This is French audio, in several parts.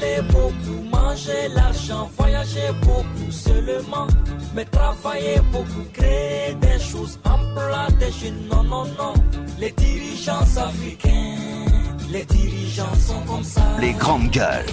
parler beaucoup, manger l'argent, voyager beaucoup seulement, mais travailler beaucoup, créer des choses, emploi des jeunes, non, non, non. Les dirigeants africains, les dirigeants sont comme ça. Les grandes gueules.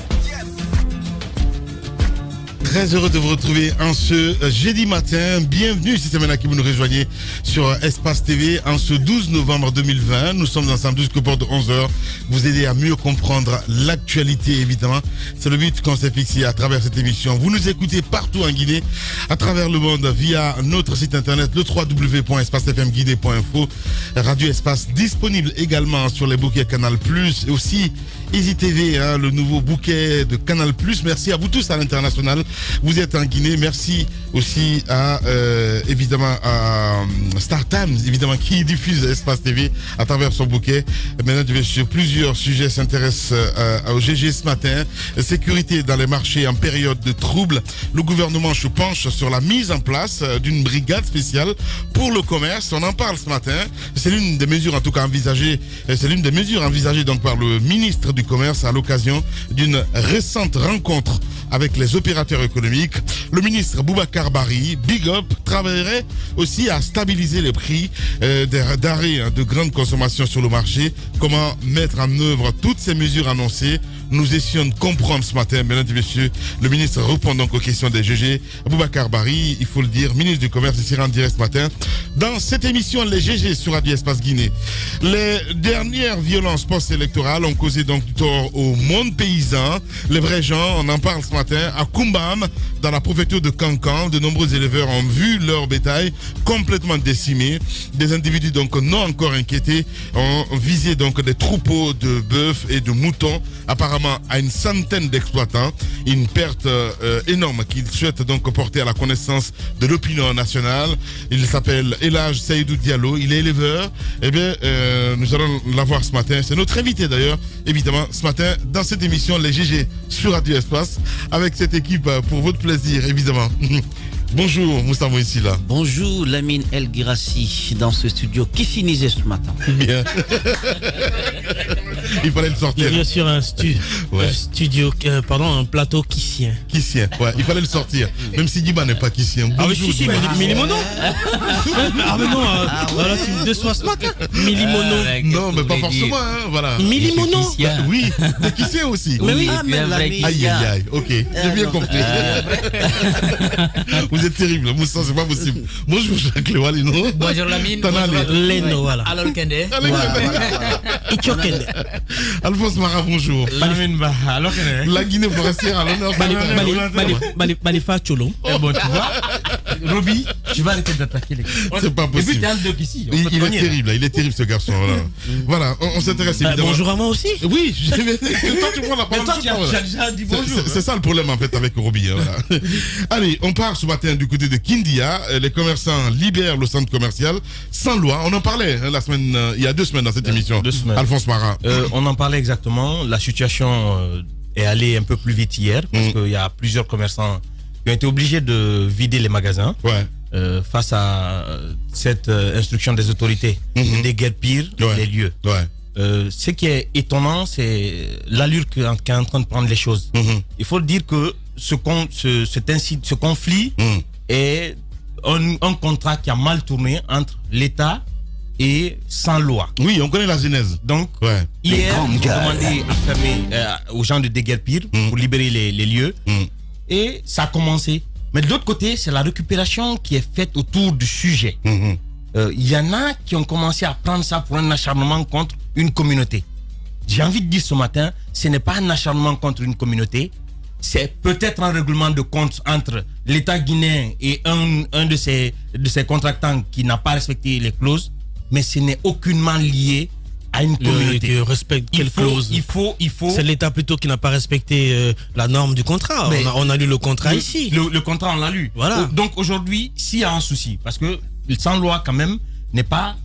Très heureux de vous retrouver en ce jeudi matin. Bienvenue si c'est maintenant que vous nous rejoignez sur Espace TV en ce 12 novembre 2020. Nous sommes ensemble jusqu'au port de 11h. Vous aider à mieux comprendre l'actualité, évidemment. C'est le but qu'on s'est fixé à travers cette émission. Vous nous écoutez partout en Guinée, à travers le monde, via notre site internet, le www.espacefmguinée.info. Radio Espace disponible également sur les bouquets Canal+, et aussi Easy TV, hein, le nouveau bouquet de Canal+. Merci à vous tous à l'international. Vous êtes en Guinée. Merci aussi à évidemment à Star Times, évidemment, qui diffuse Espace TV à travers son bouquet. Maintenant, je vais sur plusieurs sujets s'intéresse au GG ce matin. Sécurité dans les marchés en période de trouble. Le gouvernement se penche sur la mise en place d'une brigade spéciale pour le commerce. On en parle ce matin. C'est l'une des mesures en tout cas envisagées. C'est l'une des mesures envisagées donc par le ministre du Commerce à l'occasion d'une récente rencontre avec les opérateurs économiques. Le ministre Boubacar Bari, Big Up, travaillerait aussi à stabiliser les prix des denrées de grande consommation sur le marché. Comment mettre en œuvre toutes ces mesures annoncées? Nous essayons de comprendre ce matin, mesdames et messieurs. Le ministre répond donc aux questions des GG. Boubacar Bari, il faut le dire, ministre du Commerce, ici en direct ce matin. Dans cette émission, les GG sur Radio Espace Guinée. Les dernières violences post-électorales ont causé donc du tort au monde paysan. Les vrais gens, on en parle ce matin. À Kumbam, dans la préfecture de Kankan, de nombreux éleveurs ont vu leur bétail complètement décimé. Des individus donc non encore inquiétés ont visé donc des troupeaux de bœufs et de moutons, apparemment à une centaine d'exploitants. Une perte énorme qu'ils souhaitent donc porter à la connaissance de l'opinion nationale. Il s'appelle Elhaj Seydou Diallo, il est éleveur. Eh bien, nous allons l'avoir ce matin. C'est notre invité d'ailleurs, évidemment, ce matin dans cette émission Les GG sur Radio Espace, avec cette équipe pour votre plaisir, évidemment. Bonjour Moussa Moïsila. Bonjour Lamine El Girassi dans ce studio qui finissait ce matin. Bien. Il fallait le sortir. Bien sûr un studio, un plateau kissien. Kissien, ouais, il fallait le sortir. Même si Diba n'est pas kissien. Ah oui, si, Milimono. Ah mais non, voilà, tu me déçois ce matin. Milimono. Non, mais pas forcément, hein, voilà. Milimono. Oui, t'es kissien aussi. Mais oui, aïe, ok, j'ai bien compris. Vous êtes terrible, Moussa, c'est pas possible. Bonjour Jacques Lewalino. Bonjour Lamine. Leno, voilà. Alors Kende. Ichokende. Alphonse Mara, bonjour. Alors La Guinée forestière à l'honneur. Balifa Cholo. Bon, tu vois, Roby, tu vas arrêter d'attaquer les gars. C'est pas possible. Et puis t'es un doc ici. Il est terrible ce garçon. Voilà, on s'intéresse évidemment. Bonjour à moi aussi. Oui, toi tu prends la parole. Mais toi tu as déjà dit bonjour. C'est ça le problème en fait avec Roby. Allez, on part ce matin du côté de Kindia. Les commerçants libèrent le centre commercial sans loi. On en parlait la semaine, il y a 2 semaines dans cette émission. 2 semaines. Alphonse Mara. On en parlait exactement. La situation est allée un peu plus vite hier parce qu'il y a plusieurs commerçants qui ont été obligés de vider les magasins face à cette instruction des autorités de déguerpir les lieux. Ce qui est étonnant, c'est l'allure qu'est en train de prendre les choses. Il faut dire que ce conflit est un contrat qui a mal tourné entre l'État et sans loi. Oui, on connaît la genèse. Donc, hier, ils ont demandé à fermer aux gens de déguerpir pour libérer les lieux. Et ça a commencé. Mais de l'autre côté, c'est la récupération qui est faite autour du sujet. Il y en a qui ont commencé à prendre ça pour un acharnement contre une communauté. J'ai envie de dire ce matin, ce n'est pas un acharnement contre une communauté. C'est peut-être un règlement de compte entre l'État guinéen et un de ses contractants qui n'a pas respecté les clauses, mais ce n'est aucunement lié à une communauté. Quelle clause? Il faut. C'est l'État plutôt qui n'a pas respecté la norme du contrat. On a lu le contrat ici. Le contrat, on l'a lu. Voilà. Donc aujourd'hui, s'il y a un souci, parce que sans loi quand même n'est pas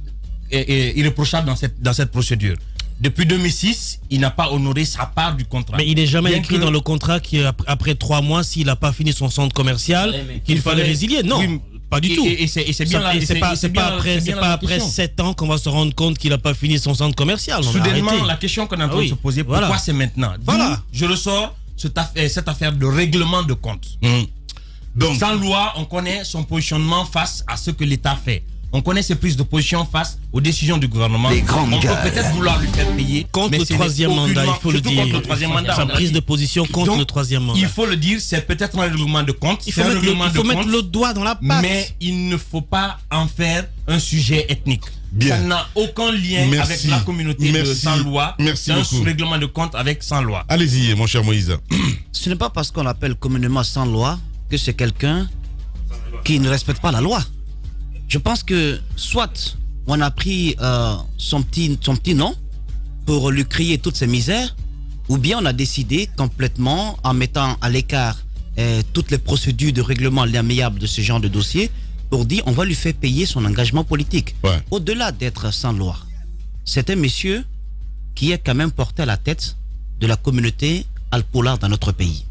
irréprochable dans cette procédure. Depuis 2006, il n'a pas honoré sa part du contrat. Mais il n'est jamais écrit dans le contrat qu'après 3 mois, s'il n'a pas fini son centre commercial, qu'il fallait résilier. Non, pas du tout. Et c'est bien là. C'est pas après 7 ans qu'on va se rendre compte qu'il n'a pas fini son centre commercial. Soudainement, la question qu'on est en train de se poser, pourquoi c'est maintenant? Je ressors cette affaire de règlement de compte. Donc, sans loi, on connaît son positionnement face à ce que l'État fait. On connaît ses prises de position face aux décisions du gouvernement. On peut peut-être vouloir lui faire payer. Contre le troisième mandat, il faut le dire. Contre le troisième mandat, sa prise de position contre donc, le troisième mandat. Il faut le dire, c'est peut-être un règlement de compte. Il faut mettre le doigt dans la patte. Mais il ne faut pas en faire un sujet ethnique. Bien. Ça n'a aucun lien avec la communauté de sans loi. Merci c'est beaucoup. un règlement de compte avec sans loi. Allez-y, mon cher Moïse. Ce n'est pas parce qu'on l'appelle communément sans loi que c'est quelqu'un qui ne respecte pas la loi. Je pense que soit on a pris son petit nom pour lui crier toutes ses misères, ou bien on a décidé complètement, en mettant à l'écart toutes les procédures de règlement amiable de ce genre de dossier, pour dire on va lui faire payer son engagement politique. Ouais. Au-delà d'être sans loi, c'est un monsieur qui est quand même porté à la tête de la communauté alpolar dans notre pays,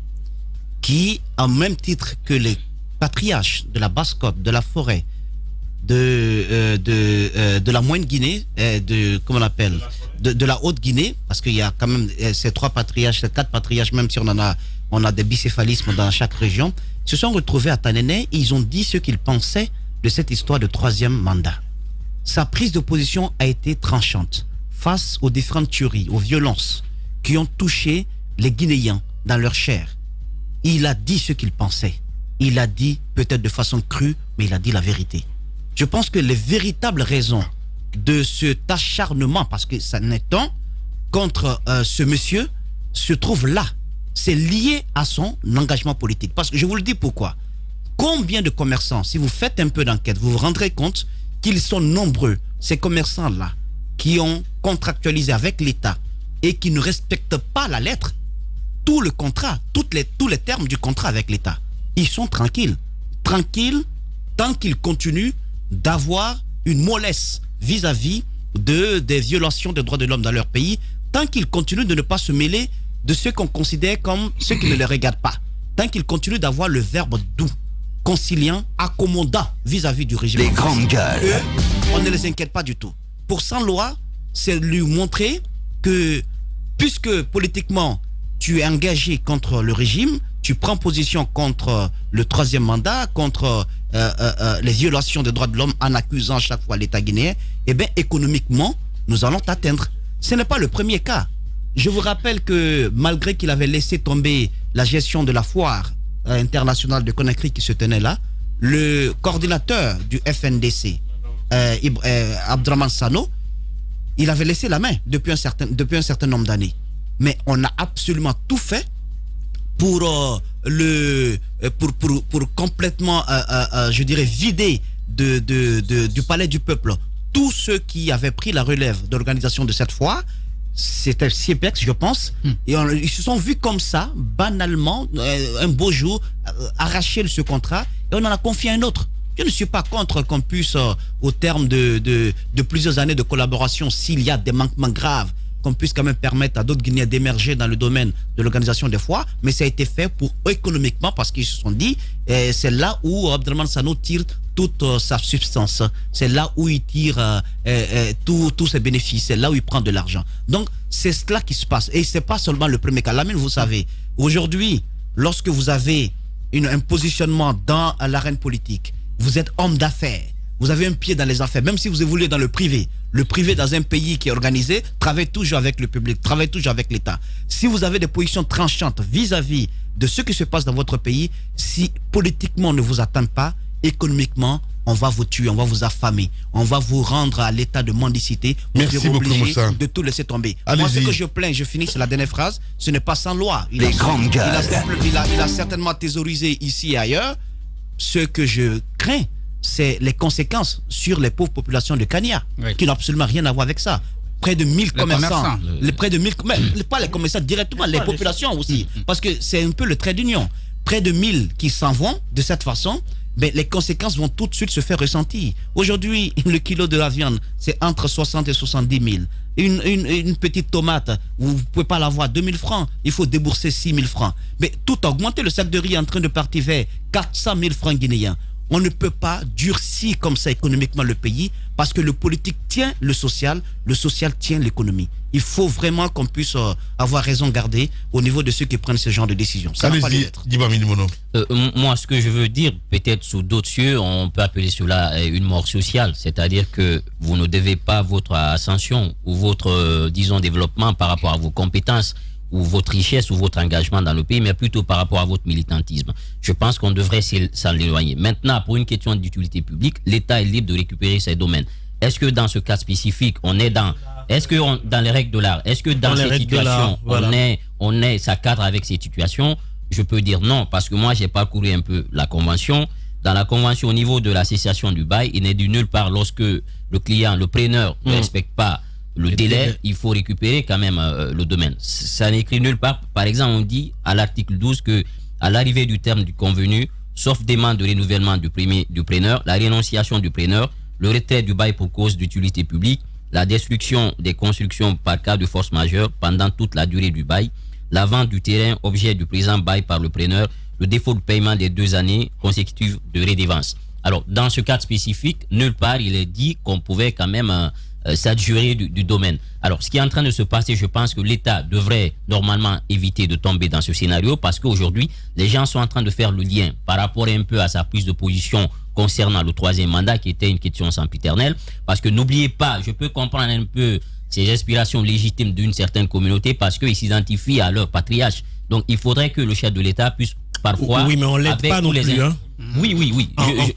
qui, en même titre que les patriarches de la Basse-Côte, de la Forêt, de la Moyenne Guinée, comment on appelle, de la Haute Guinée, parce qu'il y a quand même ces 3 patriarches, ces 4 patriarches, même si on a des bicéphalismes dans chaque région, se sont retrouvés à Tanene et ils ont dit ce qu'ils pensaient de cette histoire de 3e mandat. Sa prise de position a été tranchante face aux différentes tueries, aux violences qui ont touché les Guinéens dans leur chair. Il a dit ce qu'il pensait. Il a dit peut-être de façon crue, mais il a dit la vérité. Je pense que les véritables raisons de cet acharnement, parce que ça n'est un, contre ce monsieur, se trouvent là. C'est lié à son engagement politique. Parce que je vous le dis pourquoi. Combien de commerçants, si vous faites un peu d'enquête, vous vous rendrez compte qu'ils sont nombreux, ces commerçants-là, qui ont contractualisé avec l'État et qui ne respectent pas la lettre, tout le contrat, tous les termes du contrat avec l'État. Ils sont tranquilles. Tranquilles tant qu'ils continuent d'avoir une mollesse vis-à-vis des violations des droits de l'homme dans leur pays, tant qu'ils continuent de ne pas se mêler de ceux qu'on considère comme ceux qui ne les regardent pas, tant qu'ils continuent d'avoir le verbe doux, conciliant, accommodant vis-à-vis du régime. Les grandes gueules. Eux, on ne les inquiète pas du tout. Pour sans loi, c'est lui montrer que puisque politiquement tu es engagé contre le régime, tu prends position contre le 3e mandat, contre les violations des droits de l'homme en accusant chaque fois l'État guinéen, eh bien économiquement, nous allons t'atteindre. Ce n'est pas le premier cas. Je vous rappelle que malgré qu'il avait laissé tomber la gestion de la foire internationale de Conakry qui se tenait là, le coordinateur du FNDC, Abdraman Sano, il avait laissé la main depuis un certain nombre d'années. Mais on a absolument tout fait pour complètement, je dirais, vider du palais du peuple tous ceux qui avaient pris la relève de l'organisation de cette foire. C'était CIEPEX, je pense, et ils se sont vus comme ça, banalement, un beau jour, arracher ce contrat, et on en a confié un autre. Je ne suis pas contre qu'on puisse, au terme de plusieurs années de collaboration, s'il y a des manquements graves, qu'on puisse quand même permettre à d'autres Guinéens d'émerger dans le domaine de l'organisation des foires, mais ça a été fait pour économiquement, parce qu'ils se sont dit, c'est là où Abdraman Sano tire toute sa substance, c'est là où il tire tous ses bénéfices, c'est là où il prend de l'argent. Donc c'est cela qui se passe, et c'est pas seulement le premier cas. Lamine, vous savez, aujourd'hui, lorsque vous avez un positionnement dans l'arène politique, vous êtes homme d'affaires, vous avez un pied dans les affaires, même si vous évoluez dans le privé dans un pays qui est organisé, travaille toujours avec le public, travaille toujours avec l'État. Si vous avez des positions tranchantes vis-à-vis de ce qui se passe dans votre pays, si politiquement on ne vous atteint pas, économiquement, on va vous tuer, on va vous affamer, on va vous rendre à l'état de mendicité. Merci beaucoup, Moussa. De tout laisser tomber. Allez-y. Moi, ce que je plains, je finis sur la dernière phrase, ce n'est pas sans loi. Il a certainement thésaurisé ici et ailleurs. Ce que je crains, c'est les conséquences sur les pauvres populations de Kania, qui n'ont absolument rien à voir avec ça. Près de 1000 commerçants. Près de 1000, mais pas les commerçants directement, les populations aussi. Parce que c'est un peu le trait d'union. Près de 1000 qui s'en vont de cette façon, ben, les conséquences vont tout de suite se faire ressentir. Aujourd'hui, le kilo de la viande, c'est entre 60 et 70 000. Une petite tomate, vous ne pouvez pas l'avoir 2000 francs, il faut débourser 6000 francs. Mais tout a augmenté, le sac de riz est en train de partir vers 400 000 francs guinéens. On ne peut pas durcir comme ça économiquement le pays, parce que le politique tient le social tient l'économie. il faut vraiment qu'on puisse avoir raison gardée au niveau de ceux qui prennent ce genre de décision. Ça va pas Allez-y, l'être. Diba Minimono. Moi, ce que je veux dire, peut-être sous d'autres cieux, on peut appeler cela une mort sociale. C'est-à-dire que vous ne devez pas votre ascension ou votre, disons, développement par rapport à vos compétences ou votre richesse ou votre engagement dans le pays, mais plutôt par rapport à votre militantisme. Je pense qu'on devrait s'en éloigner. Maintenant, pour une question d'utilité publique, l'État est libre de récupérer ses domaines. Est-ce que dans ce cas spécifique, on est dans... Est-ce que dans les règles de l'art, est-ce que dans cette situation, ça cadre avec cette situation? Je peux dire non, parce que moi, j'ai parcouru un peu la convention. Dans la convention, au niveau de la cessation du bail, il n'est dit nulle part lorsque le client, le preneur, ne respecte pas le délai, il faut récupérer quand même le domaine. Ça n'est écrit nulle part. Par exemple, on dit à l'article 12 que à l'arrivée du terme du convenu, sauf demande de renouvellement du preneur, la rénonciation du preneur, le retrait du bail pour cause d'utilité publique, la destruction des constructions par cas de force majeure pendant toute la durée du bail, la vente du terrain objet du présent bail par le preneur, le défaut de paiement des 2 années consécutives de redevance. Alors, dans ce cas spécifique, nulle part il est dit qu'on pouvait quand même s'adjurer du domaine. Alors, ce qui est en train de se passer, je pense que l'État devrait normalement éviter de tomber dans ce scénario parce qu'aujourd'hui, les gens sont en train de faire le lien par rapport un peu à sa prise de position concernant le 3e mandat qui était une question sempiternelle. Parce que n'oubliez pas, je peux comprendre un peu ces aspirations légitimes d'une certaine communauté parce qu'ils s'identifient à leur patriarche. Donc, il faudrait que le chef de l'État puisse parfois... Oui, mais on ne l'aide pas non plus, hein. Oui.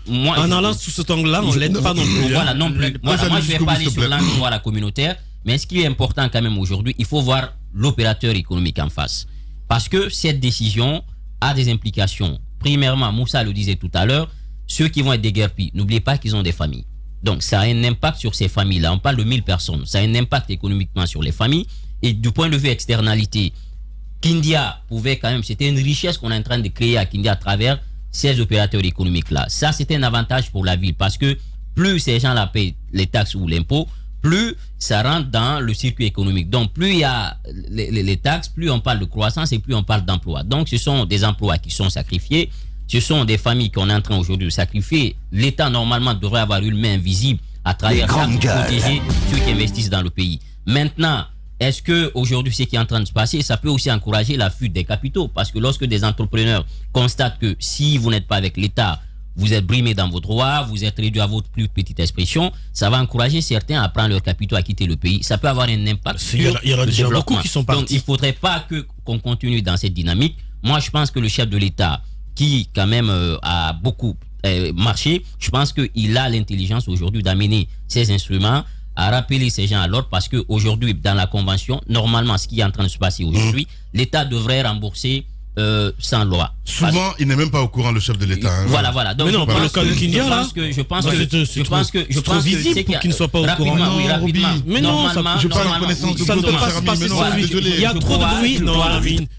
En allant sous cet angle-là, on ne l'aide pas non plus. Voilà, non plus. Moi, je ne vais pas aller sur l'angle voir la communautaire, mais ce qui est important quand même aujourd'hui, il faut voir l'opérateur économique en face. Parce que cette décision a des implications. Premièrement, Moussa le disait tout à l'heure, ceux qui vont être déguerpis, n'oubliez pas qu'ils ont des familles. Donc, ça a un impact sur ces familles-là. On parle de 1000 personnes. Ça a un impact économiquement sur les familles. Et du point de vue externalité, Kindia pouvait quand même, c'était une richesse qu'on est en train de créer à Kindia à travers ces opérateurs économiques-là. Ça, c'était un avantage pour la ville parce que plus ces gens-là payent les taxes ou l'impôt, plus ça rentre dans le circuit économique. Donc, plus il y a les taxes, plus on parle de croissance et plus on parle d'emploi. Donc, ce sont des emplois qui sont sacrifiés. Ce sont des familles qu'on est en train aujourd'hui de sacrifier. L'État, normalement, devrait avoir une main visible à travers ça pour protéger ceux qui investissent dans le pays. Maintenant, est-ce que aujourd'hui ce qui est en train de se passer, ça peut aussi encourager la fuite des capitaux? Parce que lorsque des entrepreneurs constatent que si vous n'êtes pas avec l'État, vous êtes brimé dans vos droits, vous êtes réduit à votre plus petite expression, ça va encourager certains à prendre leurs capitaux, à quitter le pays. Ça peut avoir un impact sur il y aura le déjà développement. beaucoup qui sont partis. Donc il ne faudrait pas qu'on continue dans cette dynamique. Moi, je pense que le chef de l'État, qui quand même a beaucoup marché, je pense qu'il a l'intelligence aujourd'hui d'amener ces instruments à rappeler ces gens à l'ordre parce qu'aujourd'hui, dans la convention, normalement, ce qui est en train de se passer aujourd'hui, l'État devrait rembourser sans loi. Souvent, il n'est même pas au courant, le chef de l'État. Hein. Voilà. Donc, mais non, pas le cas de Kindia, là. Je pense que c'est trop visible pour qu'il ne soit pas au courant. Rapidement. Mais non, je parle en connaissance de ça ne peut pas se passer sans lui. Il y a trop de bruit. Non,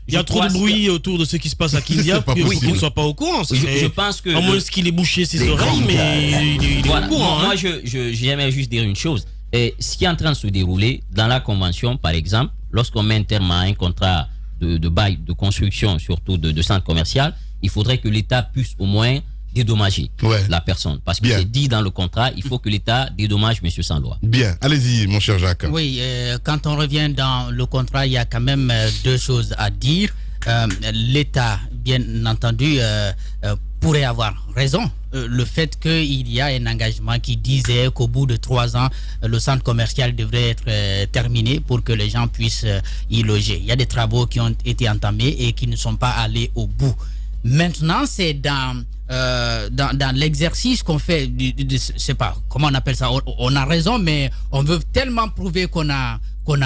il y a trop de bruit autour de ce qui se passe à Kindia pour qu'il ne soit pas au courant. Je pense que... À moins qu'il ait bouché ses oreilles, mais il est au courant. Moi, j'aimerais juste dire une chose. Et ce qui est en train de se dérouler dans la convention, par exemple, lorsqu'on met un terme à un contrat de bail, de construction, surtout de centre commercial, il faudrait que l'État puisse au moins dédommager la personne. Parce que c'est dit dans le contrat, il faut que l'État dédommage monsieur sans loi. Bien, allez-y mon cher Jacques. Oui, quand on revient dans le contrat, il y a quand même 2 choses à dire. L'État, bien entendu, pourrait avoir raison. Le fait qu'il y a un engagement qui disait qu'au bout de 3 ans, le centre commercial devrait être terminé pour que les gens puissent y loger. Il y a des travaux qui ont été entamés et qui ne sont pas allés au bout. Maintenant, c'est dans l'exercice qu'on fait, je sais pas comment on appelle ça, on a raison, mais on veut tellement prouver qu'on a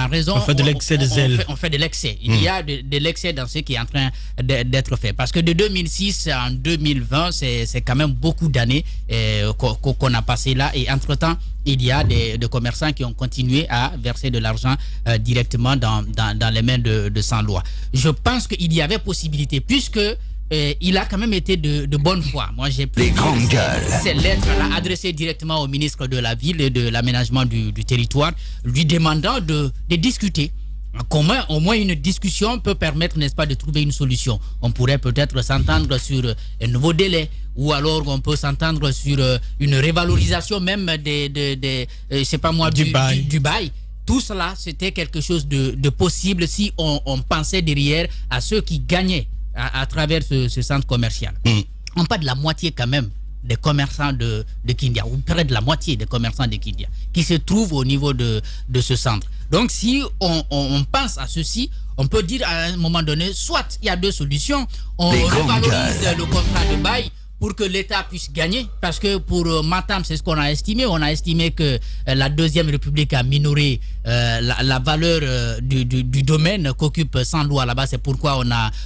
raison. On fait de l'excès de zèle. On fait de l'excès. Il y a de l'excès dans ce qui est en train d'être fait. Parce que de 2006 en 2020, c'est quand même beaucoup d'années qu'on a passé là. Et entre-temps, il y a des commerçants qui ont continué à verser de l'argent directement dans les mains de sans-loi. Je pense qu'il y avait possibilité, puisque il a quand même été de bonne foi. Moi, j'ai pris ces lettres-là adressées directement au ministre de la Ville et de l'aménagement du territoire, lui demandant de discuter. Comment au moins une discussion peut permettre, n'est-ce pas, de trouver une solution. On pourrait peut-être s'entendre sur un nouveau délai, ou alors on peut s'entendre sur une révalorisation même je sais pas moi, du bail. tout cela, c'était quelque chose de possible si on pensait derrière à ceux qui gagnaient à travers ce centre commercial. On parle de la moitié quand même des commerçants de Kindia, ou près de la moitié des commerçants de Kindia, qui se trouvent au niveau de ce centre. Donc si on pense à ceci, on peut dire à un moment donné, soit il y a deux solutions, on revalorise le contrat de bail pour que l'État puisse gagner, parce que pour Matam, c'est ce qu'on a estimé. On a estimé que la Deuxième République a minoré la valeur du domaine qu'occupe Saint-Louis là-bas. C'est pourquoi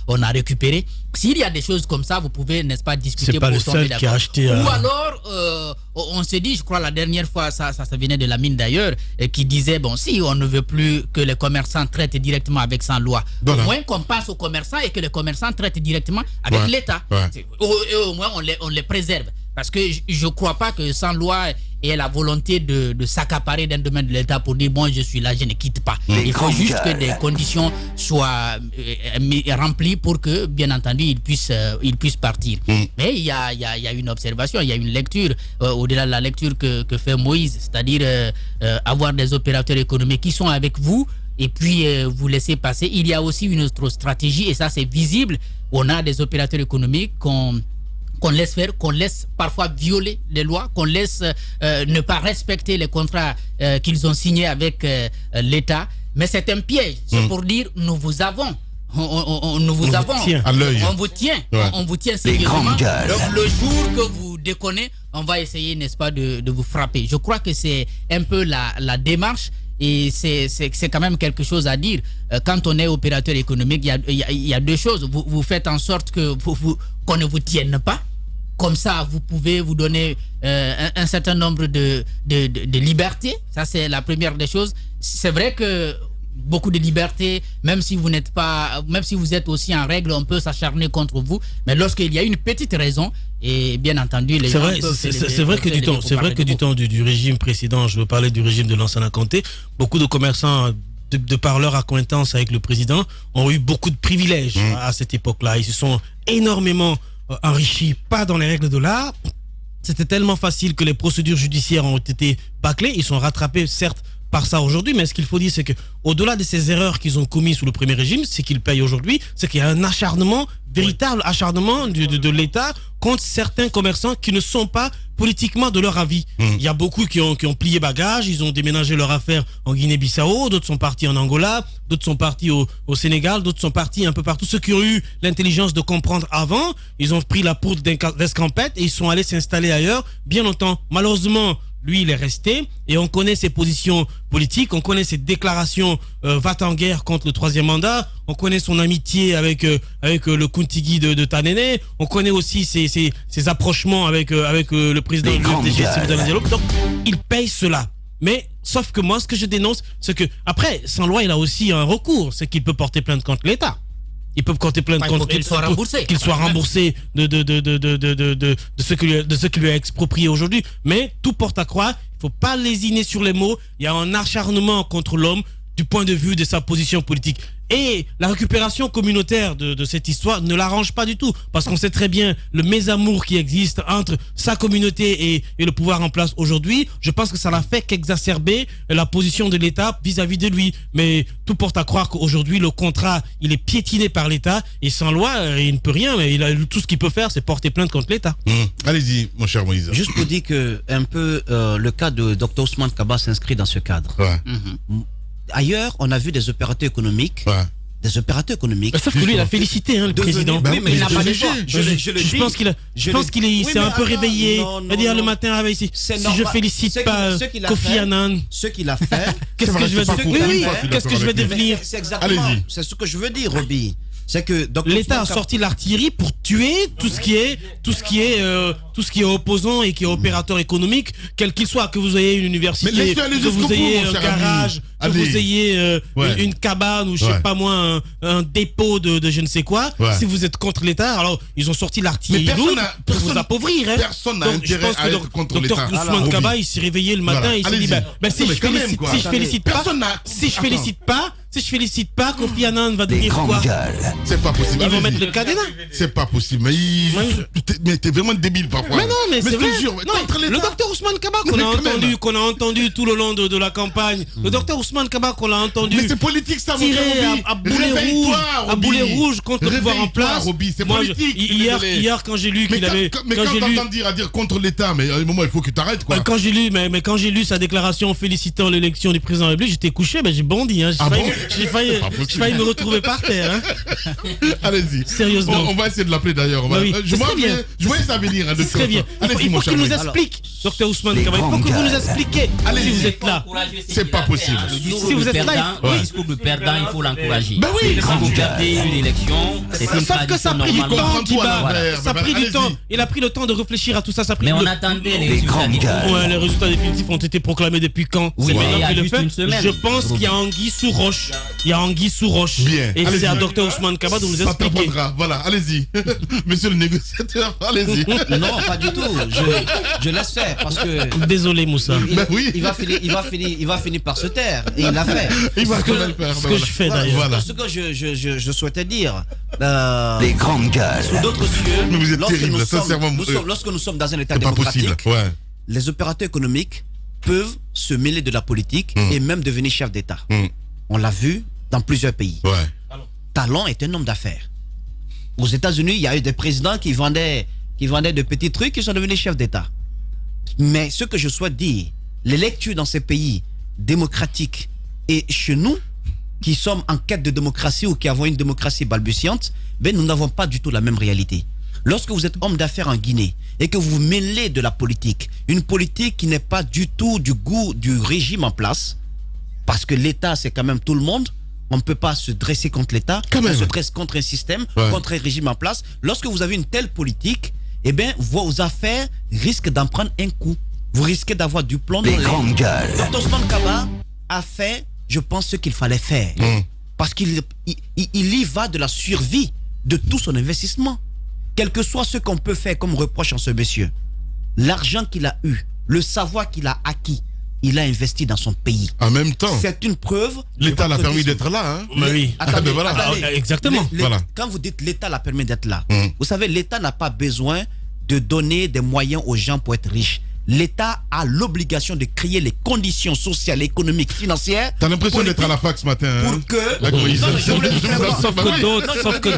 on a récupéré. S'il y a des choses comme ça, vous pouvez, n'est-ce pas, discuter. C'est pas le seul qui a acheté. Ou alors, on s'est dit, je crois la dernière fois, ça venait de la mine d'ailleurs, qui disait, bon, si on ne veut plus que les commerçants traitent directement avec Saint-Louis, au moins qu'on passe aux commerçants et que les commerçants traitent directement avec l'État. Et au moins, on les préserve. Parce que je ne crois pas que Saint-Louis ait la volonté de s'accaparer d'un domaine de l'État pour dire, bon, je suis là, je ne quitte pas. Il faut juste que des conditions soient remplies pour que, bien entendu, ils puissent partir. Mais il y a une observation, il y a une lecture, au-delà de la lecture que fait Moïse, c'est-à-dire avoir des opérateurs économiques qui sont avec vous et puis vous laisser passer. Il y a aussi une autre stratégie, et ça c'est visible. On a des opérateurs économiques qu'on laisse faire, qu'on laisse parfois violer les lois, qu'on laisse ne pas respecter les contrats qu'ils ont signés avec l'État. Mais c'est un piège. C'est pour dire, nous vous avons. Nous vous avons. On vous tient. On vous tient sérieusement. Donc le jour que vous déconnez, on va essayer, n'est-ce pas, de vous frapper. Je crois que c'est un peu la démarche. Et c'est quand même quelque chose à dire. Quand on est opérateur économique, il y a deux choses. Vous faites en sorte qu'on ne vous tienne pas. Comme ça, vous pouvez vous donner un certain nombre de libertés. Ça, c'est la première des choses. C'est vrai que beaucoup de libertés, même si vous êtes aussi en règle, on peut s'acharner contre vous. Mais lorsqu'il y a une petite raison, et bien entendu, les gens c'est vrai que du temps du régime précédent, je veux parler du régime de Lansana Conté, beaucoup de commerçants, de par leur accointance avec le président, ont eu beaucoup de privilèges à cette époque-là. Ils se sont énormément enrichis, pas dans les règles de l'art. C'était tellement facile que les procédures judiciaires ont été bâclées. Ils sont rattrapés, certes, par ça aujourd'hui, mais ce qu'il faut dire, c'est que au-delà de ces erreurs qu'ils ont commises sous le premier régime, ce qu'ils payent aujourd'hui, c'est qu'il y a un acharnement, véritable acharnement de l'État contre certains commerçants qui ne sont pas politiquement de leur avis. Il y a beaucoup qui ont plié bagages, ils ont déménagé leurs affaires en Guinée-Bissau, d'autres sont partis en Angola, d'autres sont partis au Sénégal, d'autres sont partis un peu partout. Ceux qui ont eu l'intelligence de comprendre avant, ils ont pris la poudre d'escampette et ils sont allés s'installer ailleurs bien longtemps. Malheureusement, lui, il est resté et on connaît ses positions politiques, on connaît ses déclarations va-t-en-guerre contre le troisième mandat, on connaît son amitié avec le Kuntigi de Tanene, on connaît aussi ses approchements avec le président du FDG. Donc, il paye cela. Mais, sauf que moi, ce que je dénonce, c'est que, après, Saint-Louis, il a aussi un recours, c'est qu'il peut porter plainte contre l'État. Il peut porter plainte contre qu'il soit remboursé de ce qui lui a exproprié aujourd'hui. Mais tout porte à croire, il faut pas lésiner sur les mots. Il y a un acharnement contre l'homme du point de vue de sa position politique. Et la récupération communautaire de cette histoire ne l'arrange pas du tout. Parce qu'on sait très bien le mésamour qui existe entre sa communauté et le pouvoir en place aujourd'hui. Je pense que ça n'a fait qu'exacerber la position de l'État vis-à-vis de lui. Mais tout porte à croire qu'aujourd'hui, le contrat, il est piétiné par l'État. Et sans loi, il ne peut rien. Mais tout ce qu'il peut faire, c'est porter plainte contre l'État. Allez-y, mon cher Moïse. Juste pour dire que un peu le cas de Dr Ousmane Kaba s'inscrit dans ce cadre. Ailleurs, on a vu des opérateurs économiques. Des opérateurs économiques. Sauf que lui, il a félicité le président. Oui, mais il n'a pas de choix. Je pense qu'il s'est un peu réveillé. C'est-à-dire le matin, si je félicite pas Kofi Annan. Ce qu'il a fait. Qu'est-ce que je vais devenir? C'est exactement. C'est ce que je veux dire, Roby. C'est que l'État a sorti l'artillerie pour tuer tout ce qui est opposant et qui est opérateur économique, quel qu'il soit, que vous ayez une université, que vous ayez un garage, que vous ayez une cabane ou je sais pas moi un dépôt de je ne sais quoi. Si vous êtes contre l'État, alors ils ont sorti l'artillerie lourde pour vous appauvrir. Personne n'a intérêt à être contre l'État. Dr Ousmane Kaba, il s'est réveillé le matin et il s'est dit si je félicite pas, Si je félicite pas, Kofi Annan va devenir quoi? C'est pas possible. Ils vont Allez-y. mettre le cadenas. C'est pas possible. Mais t'es vraiment débile parfois. Mais non, mais c'est je te vrai. jure, Non, contre l'État. le docteur Ousmane Kaba Mais quand même. qu'on a entendu tout le long de la campagne. Le docteur Ousmane Kaba qu'on a entendu Mais c'est politique ça, mon frère tirer Roby. à boulet rouge, Réveille-toi, à boulet Roby. rouge contre le pouvoir en Réveille-toi, place. Roby, c'est Moi, politique. je suis désolé. hier, quand j'ai lu Mais qu'il avait, quand quand j'ai lu, t'entends dire contre l'État, mais à un moment il faut que t'arrêtes quoi. quand j'ai lu, mais quand j'ai lu sa déclaration félicitant l'élection du président de la République, j'étais couché, mais j'ai bondi, hein. Ah bon? J'ai failli me retrouver par terre, hein. Allez-y. Sérieusement. On va essayer de l'appeler d'ailleurs. Bah oui, Je ce serait bien. voyais ça venir. Ce serait bien. Il faut qu'il nous explique, docteur Ousmane Kaba. Il faut que vous nous expliquiez si vous êtes là. C'est pas possible. Le discours Si vous du êtes là, perdant, le discours du perdant, il faut l'encourager. Bah oui. Si vous perdez une élection, c'est une Sauf que ça a pris du tradition temps, Comprends-toi, Diba. l'envers. Ça a pris du Allez-y. temps. Il a pris le temps de réfléchir à tout ça. Ça a pris Mais on le- attendait les résultats définitifs. Ouais, les résultats définitifs ont été proclamés depuis quand? Oui, C'est mais maintenant il y a qu'il le juste fait. une semaine. Je pense qu'il y a anguille sous roche. Il y a anguille sous roche. Bien. Et Allez-y. c'est à docteur Ousmane Kaba de nous Ça expliquer. t'apprendra. Voilà, allez-y. Monsieur le négociateur, allez-y. Non, pas du tout. Je laisse faire parce que Désolé, Moussa. Ben oui. il va finir par se taire. Et il l'a fait. Il va Ce quand même le faire. que je fais d'ailleurs. Voilà. Ce que je souhaitais dire. Les grandes gueules. Sous d'autres cieux, Mais vous êtes lorsque terrible, nous sommes- sincèrement. lorsque nous sommes dans un état C'est pas démocratique, possible. Ouais. les opérateurs économiques peuvent se mêler de la politique et même devenir chef d'État. On l'a vu dans plusieurs pays. Ouais. Talon est un homme d'affaires. Aux États-Unis, il y a eu des présidents qui vendaient de petits trucs qui sont devenus chefs d'État. Mais ce que je souhaite dire, les lectures dans ces pays démocratiques et chez nous, qui sommes en quête de démocratie ou qui avons une démocratie balbutiante, ben nous n'avons pas du tout la même réalité. Lorsque vous êtes homme d'affaires en Guinée et que vous vous mêlez de la politique, une politique qui n'est pas du tout du goût du régime en place, parce que l'État c'est quand même tout le monde, on ne peut pas se dresser contre l'État, Quand on même. se dresse contre un système, Ouais. contre un régime en place. Lorsque vous avez une telle politique, eh bien vos affaires risquent d'en prendre un coup. Vous risquez d'avoir du plomb dans Les l'aile. grandes gueules. Dr Ousmane Kaba a fait, je pense, ce qu'il fallait faire. Parce qu'il y va de la survie de tout son investissement. Quel que soit ce qu'on peut faire comme reproche en ce monsieur, l'argent qu'il a eu, le savoir qu'il a acquis, il a investi dans son pays. En même temps, C'est une preuve. de l'État l'a permis patriotisme. d'être là. Hein. Bah oui. Ah, ben voilà. Ah, exactement. Voilà. Quand vous dites l'État l'a permis d'être là, vous savez, l'État n'a pas besoin de donner des moyens aux gens pour être riches. L'État a l'obligation de créer les conditions sociales, économiques, financières. T'as l'impression d'être à la politiques fac ce matin. Hein. pour que. Là, comment ils Non, ont- mais je voulais vous faire voir. Sauf que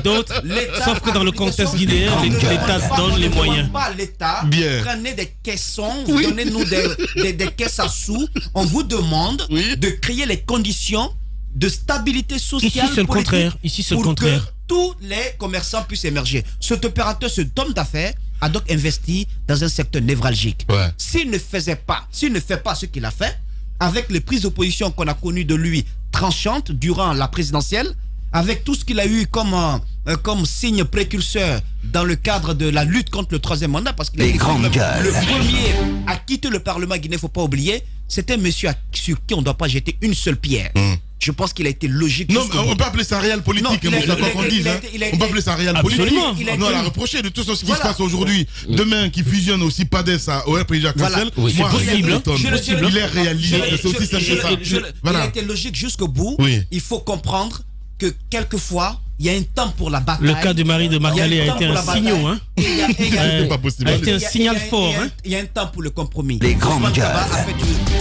d'autres, L'État sauf que dans le a contexte l'obligation- guinéen, l'État donne les moyens. Pas l'État. Bien. Prenez des caissons, donnez-nous des caisses à sous. On vous demande Oui. de créer les conditions de stabilité sociale. Ici, c'est le politique, contraire. Ici, c'est le pour contraire. que tous les commerçants puissent émerger. Cet opérateur, ce homme d'affaires, a donc investi dans un secteur névralgique. Ouais. S'il ne fait pas ce qu'il a fait, avec les prises d'opposition qu'on a connues de lui tranchantes durant la présidentielle, avec tout ce qu'il a eu comme signe précurseur dans le cadre de la lutte contre le troisième mandat, parce qu'il a Les été grandes le gueules. premier à quitter le Parlement guinéen, il ne faut pas oublier, c'est un monsieur sur qui on ne doit pas jeter une seule pierre. Je pense qu'il a été logique. Non, jusqu'au mais bout. on peut appeler ça réel politique. Non, hein, il a- bon, c'est il quoi a- qu'on il dise. a Hein. été- il a On été- peut appeler ça réel Absolument. politique. Il a Non, à été- la reprocher de tout ce qui Voilà. se passe aujourd'hui. Demain, qui fusionne aussi PADES à ORPJ à Voilà. Cassel. Oui, Moi, c'est rien possible, ne hein. m'étonne. Je le sais, Il est réaliste. C'est aussi simple que ça. Il Voilà. a été logique jusqu'au bout. Oui. Il faut comprendre que quelquefois, il y a un temps pour la bataille. Le cas du mari de Magalé a été un signal, hein. C'est pas possible. a été un Il y a- signal il y a- fort, il y a- hein. Il y a un temps pour le compromis. Les grandes Ousmane Kaba gueules. a fait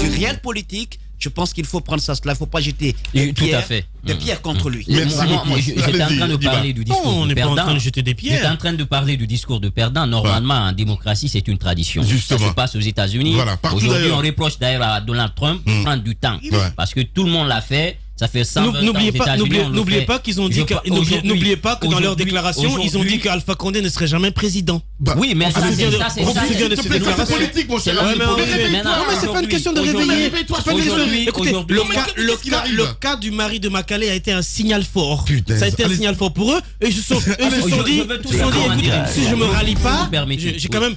du réel politique. Je pense qu'il faut prendre ça. Il ne faut pas jeter Et tout à fait. des pierres contre lui. Merci beaucoup. J'étais en Allez-y, train de Diba. parler du Non, discours on de n'est pas en perdant. train de jeter des J'étais pierres. en train de parler du discours de perdant. Normalement, en démocratie, c'est une tradition. Justement. Ça se passe aux États-Unis. Voilà, partout Aujourd'hui, d'ailleurs. on reproche d'ailleurs à Donald Trump de prendre du temps. Ouais. Parce que tout le monde l'a fait. Ça fait 120 ans N'oubliez aux pas, États-Unis, on le n'oubliez fait. pas qu'ils ont dit n'oubliez pas que dans leur déclaration, ils ont dit qu'Alpha Condé ne serait jamais président. Bah, Oui, mais on ça, se c'est souvient de- ça, c'est on se ça. souvient de s'il te ces plaît, ça, c'est déclarations. politique, mon cher. Ouais, ami. mais on- Maintenant, non, mais c'est pas une question de aujourd'hui- réveiller. Réveille-toi, C'est pas une question de- aujourd'hui- Écoutez, aujourd'hui- qu'est-ce qu'il arrive le cas du mari de Makalé a été un signal fort. Putain, Ça a été un allez- signal fort pour eux. Et ils se sont dit, écoutez, si je me rallie pas, j'ai quand même,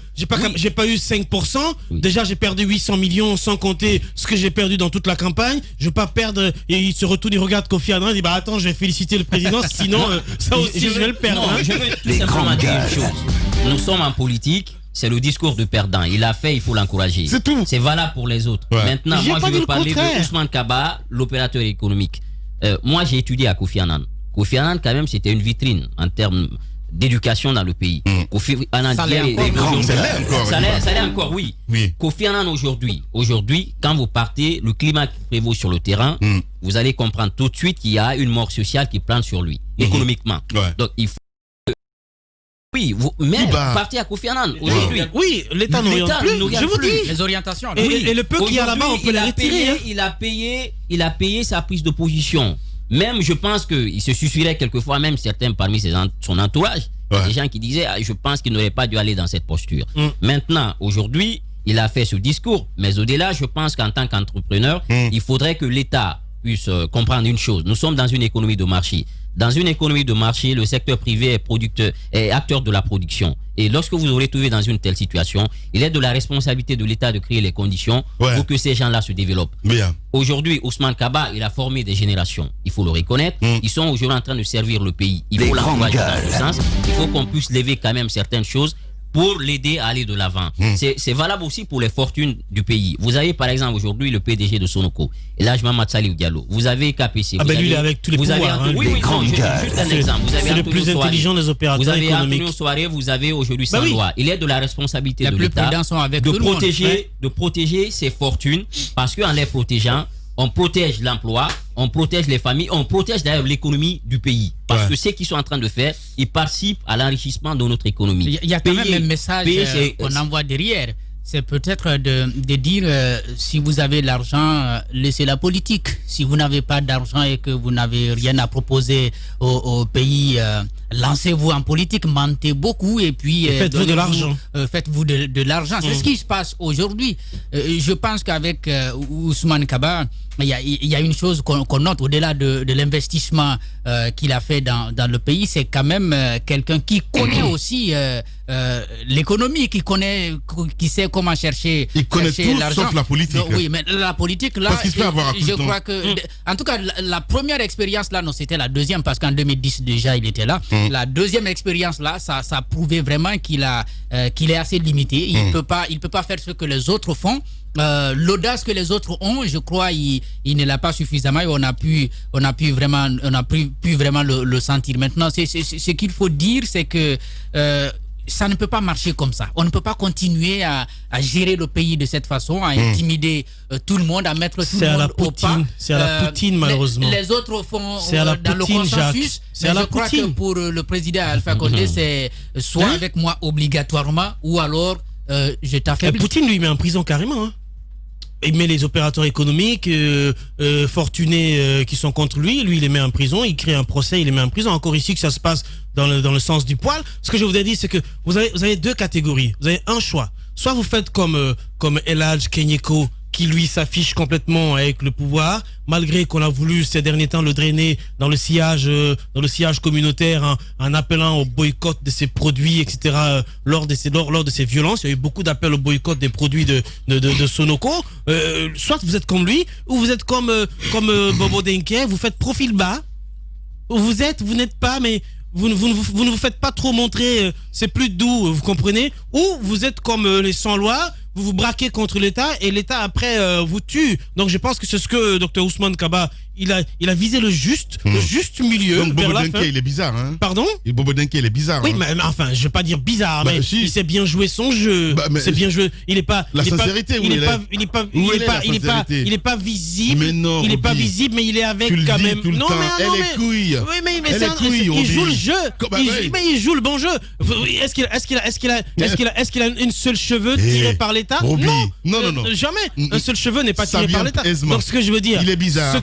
j'ai pas eu 5%. Déjà, j'ai perdu 800 millions sans compter ce que j'ai perdu dans toute la campagne. Je vais pas perdre. Et il se retourne, il regarde Kofi Annan, il dit, bah attends, je vais féliciter le président, sinon, ça aussi, je vais le perdre. Non, hein. je veux tout Les simplement grandes dire une gueules. chose. Nous sommes en politique. C'est le discours de perdant. Il a fait, il faut l'encourager. C'est tout. C'est valable pour les autres. Ouais. Maintenant, J'ai moi, pas je dit veux le parler contraire. de Ousmane Kaba, l'opérateur économique. moi j'ai étudié à Kofi Annan. Kofi Annan, quand même, c'était une vitrine en termes d'éducation dans le pays. Kofi Annan, ça l'est encore, oui. Oui. Kofi Annan aujourd'hui, quand vous partez, le climat qui prévaut sur le terrain, vous allez comprendre tout de suite qu'il y a une mort sociale qui plane sur lui, économiquement. Ouais. Donc il faut. Oui, mais partez à Kofi Annan aujourd'hui. Oui, l'État n'oriente plus. Je vous dis. Les orientations. Et le peu qu'il y a là-bas, on peut les retirer. Il a payé sa prise de position. Même, je pense qu'il se suffirait quelquefois, même certains parmi son entourage, des gens qui disaient, je pense qu'il n'aurait pas dû aller dans cette posture. Maintenant, aujourd'hui, il a fait ce discours, mais au-delà, je pense qu'en tant qu'entrepreneur, il faudrait que l'État puisse comprendre une chose. Nous sommes dans une économie de marché. Dans une économie de marché, le secteur privé est acteur de la production. Et lorsque vous aurez trouvé dans une telle situation, il est de la responsabilité de l'État de créer les conditions pour que ces gens-là se développent. Bien. Aujourd'hui, Ousmane Kaba, il a formé des générations. Il faut le reconnaître. Ils sont aujourd'hui en train de servir le pays. Il faut l'encourager dans ce sens. Il faut qu'on puisse lever quand même certaines choses pour l'aider à aller de l'avant. C'est valable aussi pour les fortunes du pays. Vous avez par exemple aujourd'hui le PDG de Sonoco, Elhadji Mamad Salih Diallo. Vous avez KPC. Lui, il est avec tous les pouvoirs. Juste un exemple. C'est le plus intelligent des opérateurs économiques. Vous avez Antonio Soare, vous avez aujourd'hui Sandoa. Il est de la responsabilité de l'État de protéger ses fortunes, parce qu'en les protégeant, on protège l'emploi, on protège les familles, on protège d'ailleurs l'économie du pays. Parce que ce qu'ils sont en train de faire, ils participent à l'enrichissement de notre économie. Il y a quand même un message qu'on envoie derrière. C'est peut-être de dire, si vous avez l'argent, laissez la politique. Si vous n'avez pas d'argent et que vous n'avez rien à proposer au pays, lancez-vous en politique, mentez beaucoup et puis faites-vous de l'argent. Faites-vous de l'argent. C'est ce qui se passe aujourd'hui. Je pense qu'avec Ousmane Kaba, il y a une chose qu'on note au-delà de l'investissement qu'il a fait dans le pays, c'est quand même quelqu'un qui connaît aussi l'économie, qui sait comment chercher il connaît tout l'argent. sauf la politique. Donc, oui, mais la politique là, parce qu'il se fait avoir je crois que en tout cas la première expérience là, non, c'était la deuxième, parce qu'en 2010 déjà il était là. La deuxième expérience là, ça prouvait vraiment qu'il est assez limité. Il peut pas faire ce que les autres font. L'audace que les autres ont, je crois, il ne l'a pas suffisamment, et on a pu vraiment le sentir. Maintenant, ce qu'il faut dire, c'est que ça ne peut pas marcher comme ça. On ne peut pas continuer à gérer le pays de cette façon, à intimider tout le monde, à mettre tout le monde au pas. C'est à la Poutine, malheureusement. Les autres font dans le consensus. C'est à la crois que pour le président Alpha Condé, c'est soit avec moi obligatoirement, ou alors je t'affaiblis. Poutine lui met en prison carrément. Il met les opérateurs économiques fortunés qui sont contre lui il les met en prison, il crée un procès, il les met en prison. Encore ici que ça se passe dans le sens du poil. Ce que je vous ai dit, c'est que vous avez deux catégories. Vous avez un choix. Soit vous faites comme Elhadji Kenyeko, qui lui s'affiche complètement avec le pouvoir, malgré qu'on a voulu ces derniers temps le drainer dans le sillage communautaire en appelant au boycott de ses produits, etc. Lors de ces violences. Il y a eu beaucoup d'appels au boycott des produits de Sonoco. Soit vous êtes comme lui, ou vous êtes comme Bobo Denke, vous faites profil bas. Vous n'êtes pas, mais vous ne vous faites pas trop montrer, c'est plus doux, vous comprenez? Ou vous êtes comme les sans-loi, vous vous braquez contre l'État et l'État après vous tue. Donc je pense que c'est ce que Dr Ousmane Kaba, il a visé le juste milieu. Donc Bobo Denke, il est bizarre, hein? Pardon? Et Bobo Denke, il est bizarre. Oui, hein? mais enfin, je vais pas dire bizarre, mais si. Il sait bien jouer son jeu. C'est bien joué. Il est pas. La sincérité, il est pas visible. Mais non, il est pas visible, mais il est avec quand même. Tout le temps. Elle est couille. Oui, mais il joue le jeu. Mais il joue le bon jeu. Est-ce qu'il a une seule cheveu tiré par l'État? Non. Jamais. Un seul cheveu n'est pas tiré par l'État. Donc ce que je veux dire. Il est bizarre.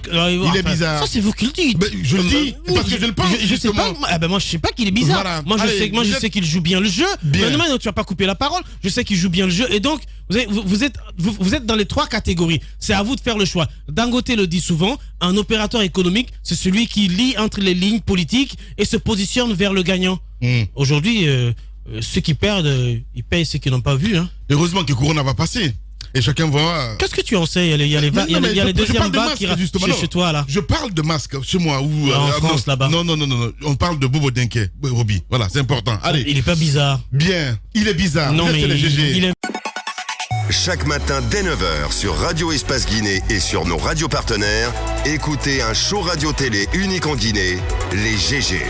Il est bizarre. Ça, c'est vous qui le dites. Je le dis parce que je le pense. Je sais pas. Moi, je sais pas qu'il est bizarre. Voilà. Moi, je sais qu'il joue bien le jeu. Non, tu vas pas couper la parole. Je sais qu'il joue bien le jeu. Et donc, vous êtes dans les trois catégories. C'est à vous de faire le choix. Dangote le dit souvent, un opérateur économique, c'est celui qui lit entre les lignes politiques et se positionne vers le gagnant. Aujourd'hui, ceux qui perdent, ils payent ceux qui n'ont pas vu. Hein. Heureusement que Corona va passer. Et chacun va. Qu'est-ce que tu en sais? Il y a les deuxièmes vagues qui restent chez toi là. Je parle de masques chez moi. En France là-bas. Non. On parle de Bobo Denke. Roby. Voilà, c'est important. Allez. Il est pas bizarre. Bien. Il est bizarre. Non, mais il est... Chaque matin dès 9h sur Radio Espace Guinée et sur nos radios partenaires, Écoutez un show radio-télé unique en Guinée, les GG.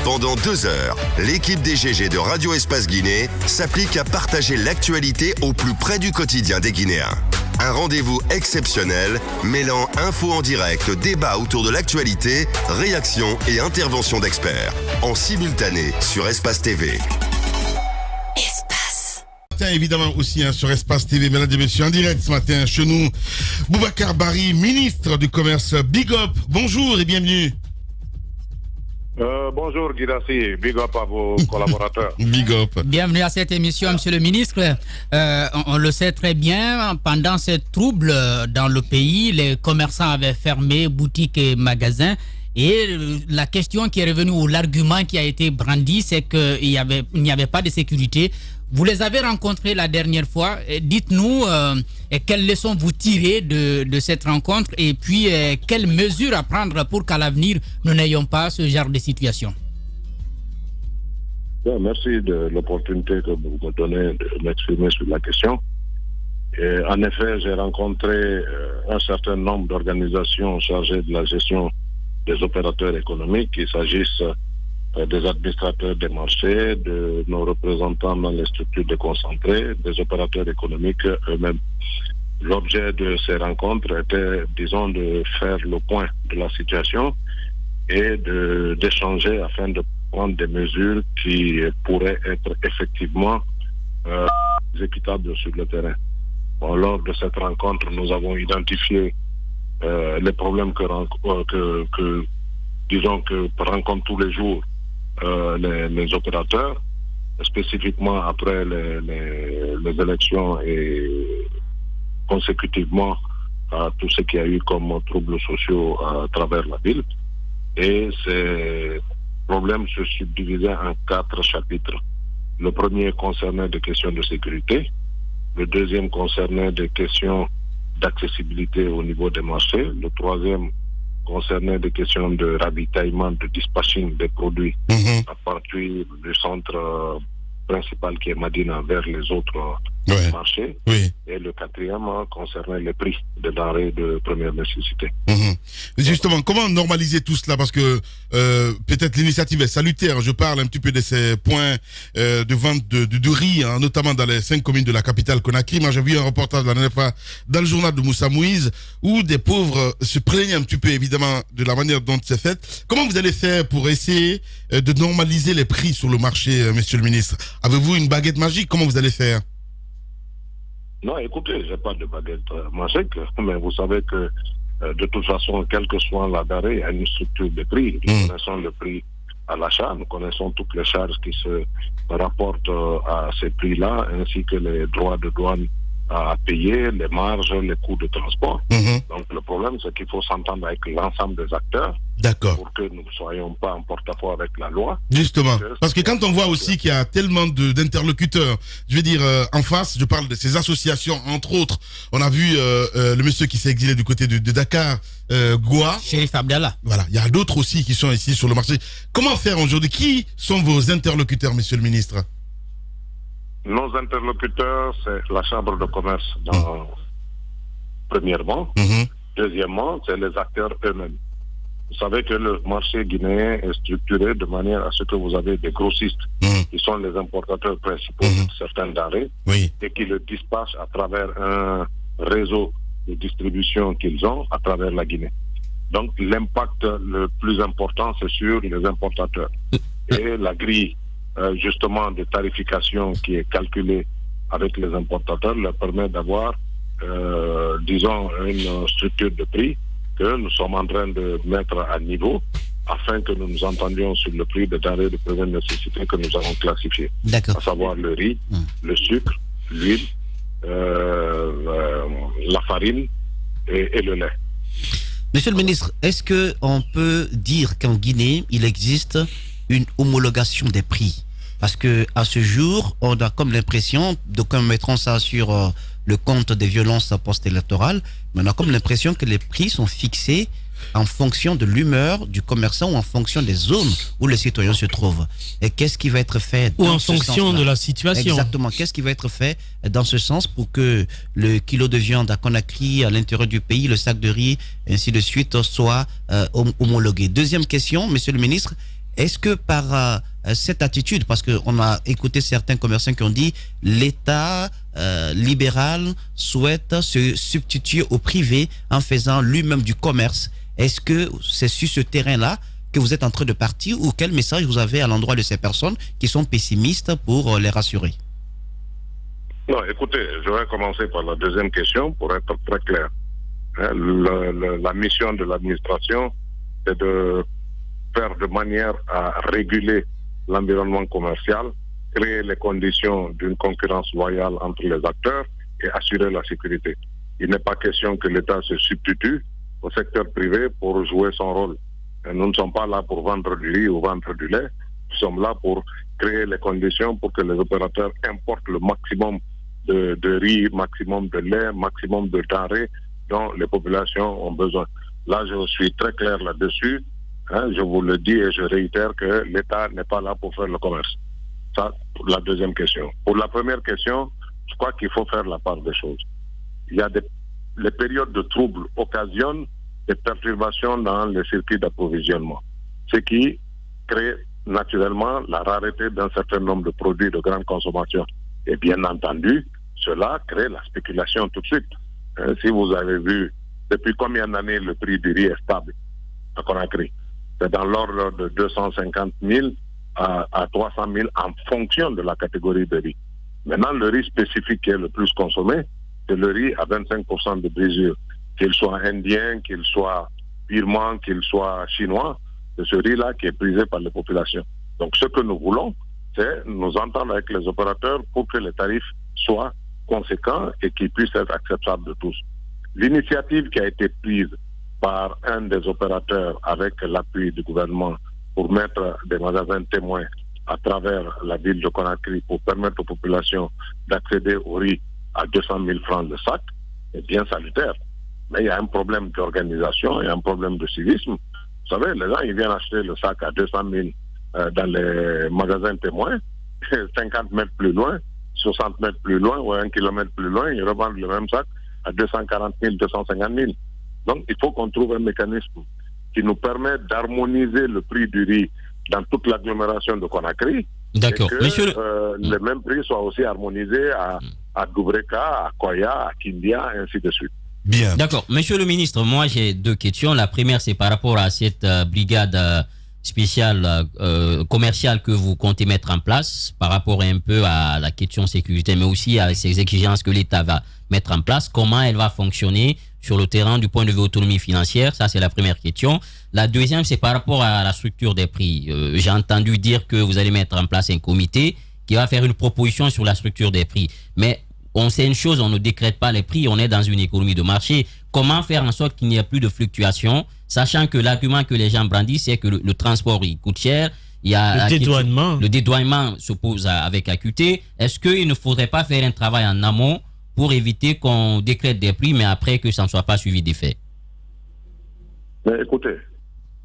Pendant 2 heures, l'équipe des GG de Radio Espace Guinée s'applique à partager l'actualité au plus près du quotidien des Guinéens. Un rendez-vous exceptionnel mêlant infos en direct, débats autour de l'actualité, réactions et interventions d'experts. En simultané sur Espace TV. Évidemment aussi sur Espace TV, mesdames et messieurs, en direct ce matin chez nous, Boubacar Bari, ministre du Commerce. Big up, bonjour et bienvenue. Bonjour Guirassi, big up à vos collaborateurs. Big up. Bienvenue à cette émission, monsieur le ministre. On le sait très bien, pendant ces troubles dans le pays, les commerçants avaient fermé boutiques et magasins. Et la question qui est revenue, ou l'argument qui a été brandi, c'est qu'il n'y avait pas de sécurité. Vous les avez rencontrés la dernière fois. Dites-nous quelles leçons vous tirez de cette rencontre et puis quelles mesures à prendre pour qu'à l'avenir, nous n'ayons pas ce genre de situation. Bien, merci de l'opportunité que vous me donnez de m'exprimer sur la question. Et en effet, j'ai rencontré un certain nombre d'organisations chargées de la gestion des opérateurs économiques, qu'il s'agisse des administrateurs des marchés, de nos représentants dans les structures déconcentrées, des opérateurs économiques eux-mêmes. L'objet de ces rencontres était, disons, de faire le point de la situation et d'échanger afin de prendre des mesures qui pourraient être effectivement équitables sur le terrain. Bon, lors de cette rencontre, nous avons identifié les problèmes que rencontrent tous les jours les opérateurs, spécifiquement après les élections et consécutivement à tout ce qu'il y a eu comme troubles sociaux à travers la ville. Et ces problèmes se subdivisaient en 4 chapitres. Le premier concernait des questions de sécurité, le deuxième concernait des questions d'accessibilité au niveau des marchés, le troisième concernait des questions de ravitaillement, de dispatching des produits à partir du centre principal qui est Madina vers les autres marchés. Oui. Et le quatrième concernait les prix des denrées de première nécessité. Justement, comment normaliser tout cela? Parce que peut-être l'initiative est salutaire. Je parle un petit peu de ces points de vente de riz, notamment dans les 5 communes de la capitale Conakry. Moi, j'ai vu un reportage la dernière fois dans le journal de Moussa Moïse où des pauvres se plaignaient un petit peu, évidemment, de la manière dont c'est fait. Comment vous allez faire pour essayer de normaliser les prix sur le marché, monsieur le ministre? Avez-vous une baguette magique? Comment vous allez faire? Non, écoutez, je n'ai pas de baguette magique, mais vous savez que de toute façon, quelle que soit la denrée, il y a une structure de prix. Nous connaissons le prix à l'achat, nous connaissons toutes les charges qui se rapportent à ces prix-là, ainsi que les droits de douane à payer, les marges, les coûts de transport. Donc le problème, c'est qu'il faut s'entendre avec l'ensemble des acteurs. D'accord. Pour que nous ne soyons pas en porte-à-faux avec la loi. Justement. Parce que quand on voit aussi qu'il y a tellement d'interlocuteurs, je veux dire, en face, je parle de ces associations, entre autres. On a vu le monsieur qui s'est exilé du côté de Dakar, Goua. Chérif Abdallah. Voilà. Il y a d'autres aussi qui sont ici sur le marché. Comment faire aujourd'hui? Qui sont vos interlocuteurs, monsieur le ministre? Nos interlocuteurs, c'est la Chambre de commerce, premièrement. Deuxièmement, c'est les acteurs eux-mêmes. Vous savez que le marché guinéen est structuré de manière à ce que vous avez des grossistes qui sont les importateurs principaux de certaines denrées et qui le dispatchent à travers un réseau de distribution qu'ils ont à travers la Guinée. Donc l'impact le plus important, c'est sur les importateurs. Et la grille justement de tarification qui est calculée avec les importateurs leur permet d'avoir, disons, une structure de prix que nous sommes en train de mettre à niveau afin que nous nous entendions sur le prix des denrées de première nécessité que nous avons classifié. À savoir le riz, le sucre, l'huile, la farine et le lait. Monsieur le ministre, est-ce qu'on peut dire qu'en Guinée, il existe une homologation des prix? Parce qu'à ce jour, on a comme l'impression, d'aucuns mettront ça sur le compte des violences post-électorales, mais on a comme l'impression que les prix sont fixés en fonction de l'humeur du commerçant ou en fonction des zones où les citoyens se trouvent. Et qu'est-ce qui va être fait ou en fonction de la situation. Exactement. Qu'est-ce qui va être fait dans ce sens pour que le kilo de viande à Conakry, à l'intérieur du pays, le sac de riz, ainsi de suite, soit homologué. Deuxième question, monsieur le ministre, est-ce que par cette attitude, parce qu'on a écouté certains commerçants qui ont dit l'État libéral souhaite se substituer au privé en faisant lui-même du commerce, est-ce que c'est sur ce terrain-là que vous êtes en train de partir ou quel message vous avez à l'endroit de ces personnes qui sont pessimistes pour les rassurer? Non, écoutez, je vais commencer par la deuxième question pour être très clair. La mission de l'administration est de faire de manière à réguler l'environnement commercial, créer les conditions d'une concurrence loyale entre les acteurs et assurer la sécurité. Il n'est pas question que l'État se substitue au secteur privé pour jouer son rôle. Et nous ne sommes pas là pour vendre du riz ou vendre du lait. Nous sommes là pour créer les conditions pour que les opérateurs importent le maximum de riz, maximum de lait, maximum de denrées dont les populations ont besoin. Là, je suis très clair là-dessus. Je vous le dis et je réitère que l'État n'est pas là pour faire le commerce. Ça, pour la deuxième question. Pour la première question, je crois qu'il faut faire la part des choses. Il y a les périodes de troubles occasionnent des perturbations dans les circuits d'approvisionnement, ce qui crée naturellement la rareté d'un certain nombre de produits de grande consommation. Et bien entendu, cela crée la spéculation tout de suite. Si vous avez vu depuis combien d'années le prix du riz est stable à Conakry, c'est dans l'ordre de 250 000 à 300 000 en fonction de la catégorie de riz. Maintenant, le riz spécifique qui est le plus consommé, c'est le riz à 25% de brisure. Qu'il soit indien, qu'il soit birman, qu'il soit chinois, c'est ce riz-là qui est prisé par les populations. Donc ce que nous voulons, c'est nous entendre avec les opérateurs pour que les tarifs soient conséquents et qu'ils puissent être acceptables de tous. L'initiative qui a été prise par un des opérateurs avec l'appui du gouvernement pour mettre des magasins témoins à travers la ville de Conakry pour permettre aux populations d'accéder au riz à 200 000 francs le sac est bien salutaire. Mais il y a un problème d'organisation, il y a un problème de civisme. Vous savez, les gens, ils viennent acheter le sac à 200 000 dans les magasins témoins, 50 mètres plus loin, 60 mètres plus loin ou 1 kilomètre plus loin, ils revendent le même sac à 240 000, 250 000. Donc, il faut qu'on trouve un mécanisme qui nous permet d'harmoniser le prix du riz dans toute l'agglomération de Conakry. D'accord. Et que le même prix soit aussi harmonisé à Doubreka, à Koya, à Kindia, et ainsi de suite. Bien. D'accord. Monsieur le ministre, moi j'ai deux questions. La première, c'est par rapport à cette brigade spéciale commerciale que vous comptez mettre en place, par rapport un peu à la question sécurité, mais aussi à ces exigences que l'État va mettre en place. Comment elle va fonctionner sur le terrain du point de vue autonomie financière? Ça, c'est la première question. La deuxième, c'est par rapport à la structure des prix. J'ai entendu dire que vous allez mettre en place un comité qui va faire une proposition sur la structure des prix. Mais on sait une chose, on ne décrète pas les prix, on est dans une économie de marché. Comment faire en sorte qu'il n'y ait plus de fluctuations, sachant que l'argument que les gens brandissent, c'est que le transport il coûte cher, il y a le dédouanement se pose avec acuité. Est-ce qu'il ne faudrait pas faire un travail en amont pour éviter qu'on décrète des prix, mais après que ça ne soit pas suivi d'effet? Mais écoutez,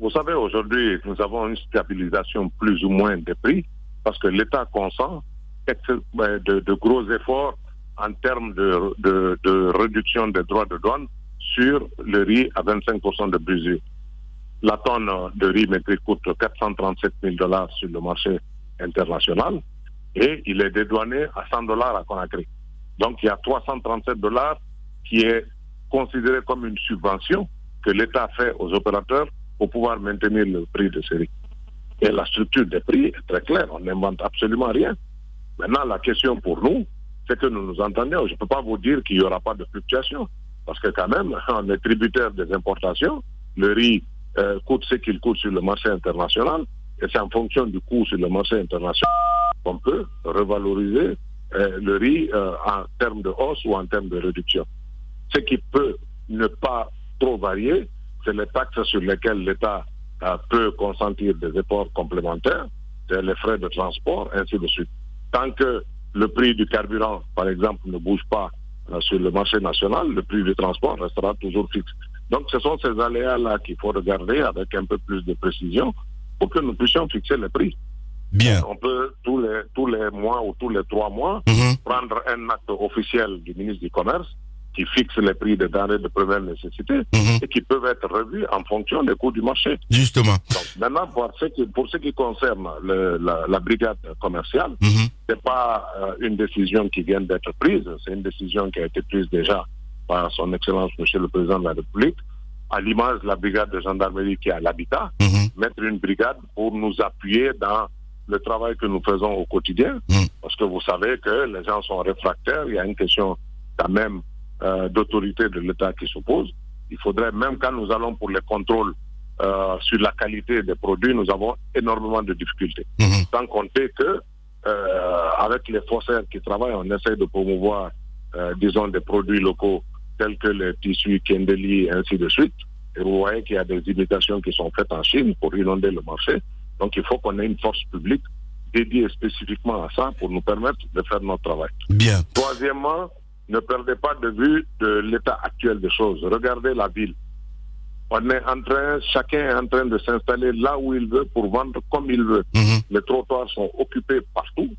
vous savez, aujourd'hui, nous avons une stabilisation plus ou moins des prix, parce que l'État consent de gros efforts en termes de réduction des droits de douane sur le riz à 25% de brisure. La tonne de riz métrique coûte 437 000 $ sur le marché international et il est dédouané à 100 $ à Conakry. Donc il y a 337 $ qui est considéré comme une subvention que l'État fait aux opérateurs pour pouvoir maintenir le prix de ces riz. Et la structure des prix est très claire, on n'invente absolument rien. Maintenant, la question pour nous, c'est que nous nous entendions. Je ne peux pas vous dire qu'il n'y aura pas de fluctuation. Parce que quand même, on est tributaire des importations. Le riz coûte ce qu'il coûte sur le marché international. Et c'est en fonction du coût sur le marché international qu'on peut revaloriser le riz en termes de hausse ou en termes de réduction. Ce qui peut ne pas trop varier, c'est les taxes sur lesquelles l'État peut consentir des efforts complémentaires, c'est les frais de transport, ainsi de suite. Tant que le prix du carburant, par exemple, ne bouge pas sur le marché national, le prix du transport restera toujours fixe. Donc ce sont ces aléas-là qu'il faut regarder avec un peu plus de précision pour que nous puissions fixer les prix. Bien. On peut tous les mois ou tous les 3 mois prendre un acte officiel du ministre du Commerce qui fixe les prix des denrées de première nécessité et qui peuvent être revus en fonction des coûts du marché. Justement. Donc maintenant, pour ce qui concerne la brigade commerciale, c'est pas une décision qui vient d'être prise, c'est une décision qui a été prise déjà par son Excellence Monsieur le Président de la République, à l'image de la brigade de gendarmerie qui est à l'habitat, mettre une brigade pour nous appuyer dans le travail que nous faisons au quotidien, parce que vous savez que les gens sont réfractaires, il y a une question quand même d'autorité de l'État qui s'oppose. Il faudrait, même quand nous allons pour les contrôles sur la qualité des produits, nous avons énormément de difficultés. Sans compter que avec les faussaires qui travaillent, on essaie de promouvoir, disons, des produits locaux tels que les tissus Kendeli et ainsi de suite. Et vous voyez qu'il y a des imitations qui sont faites en Chine pour inonder le marché. Donc il faut qu'on ait une force publique dédiée spécifiquement à ça pour nous permettre de faire notre travail. Bien. Troisièmement, ne perdez pas de vue de l'état actuel des choses. Regardez la ville. Chacun est en train de s'installer là où il veut pour vendre comme il veut. Les trottoirs sont occupés partout.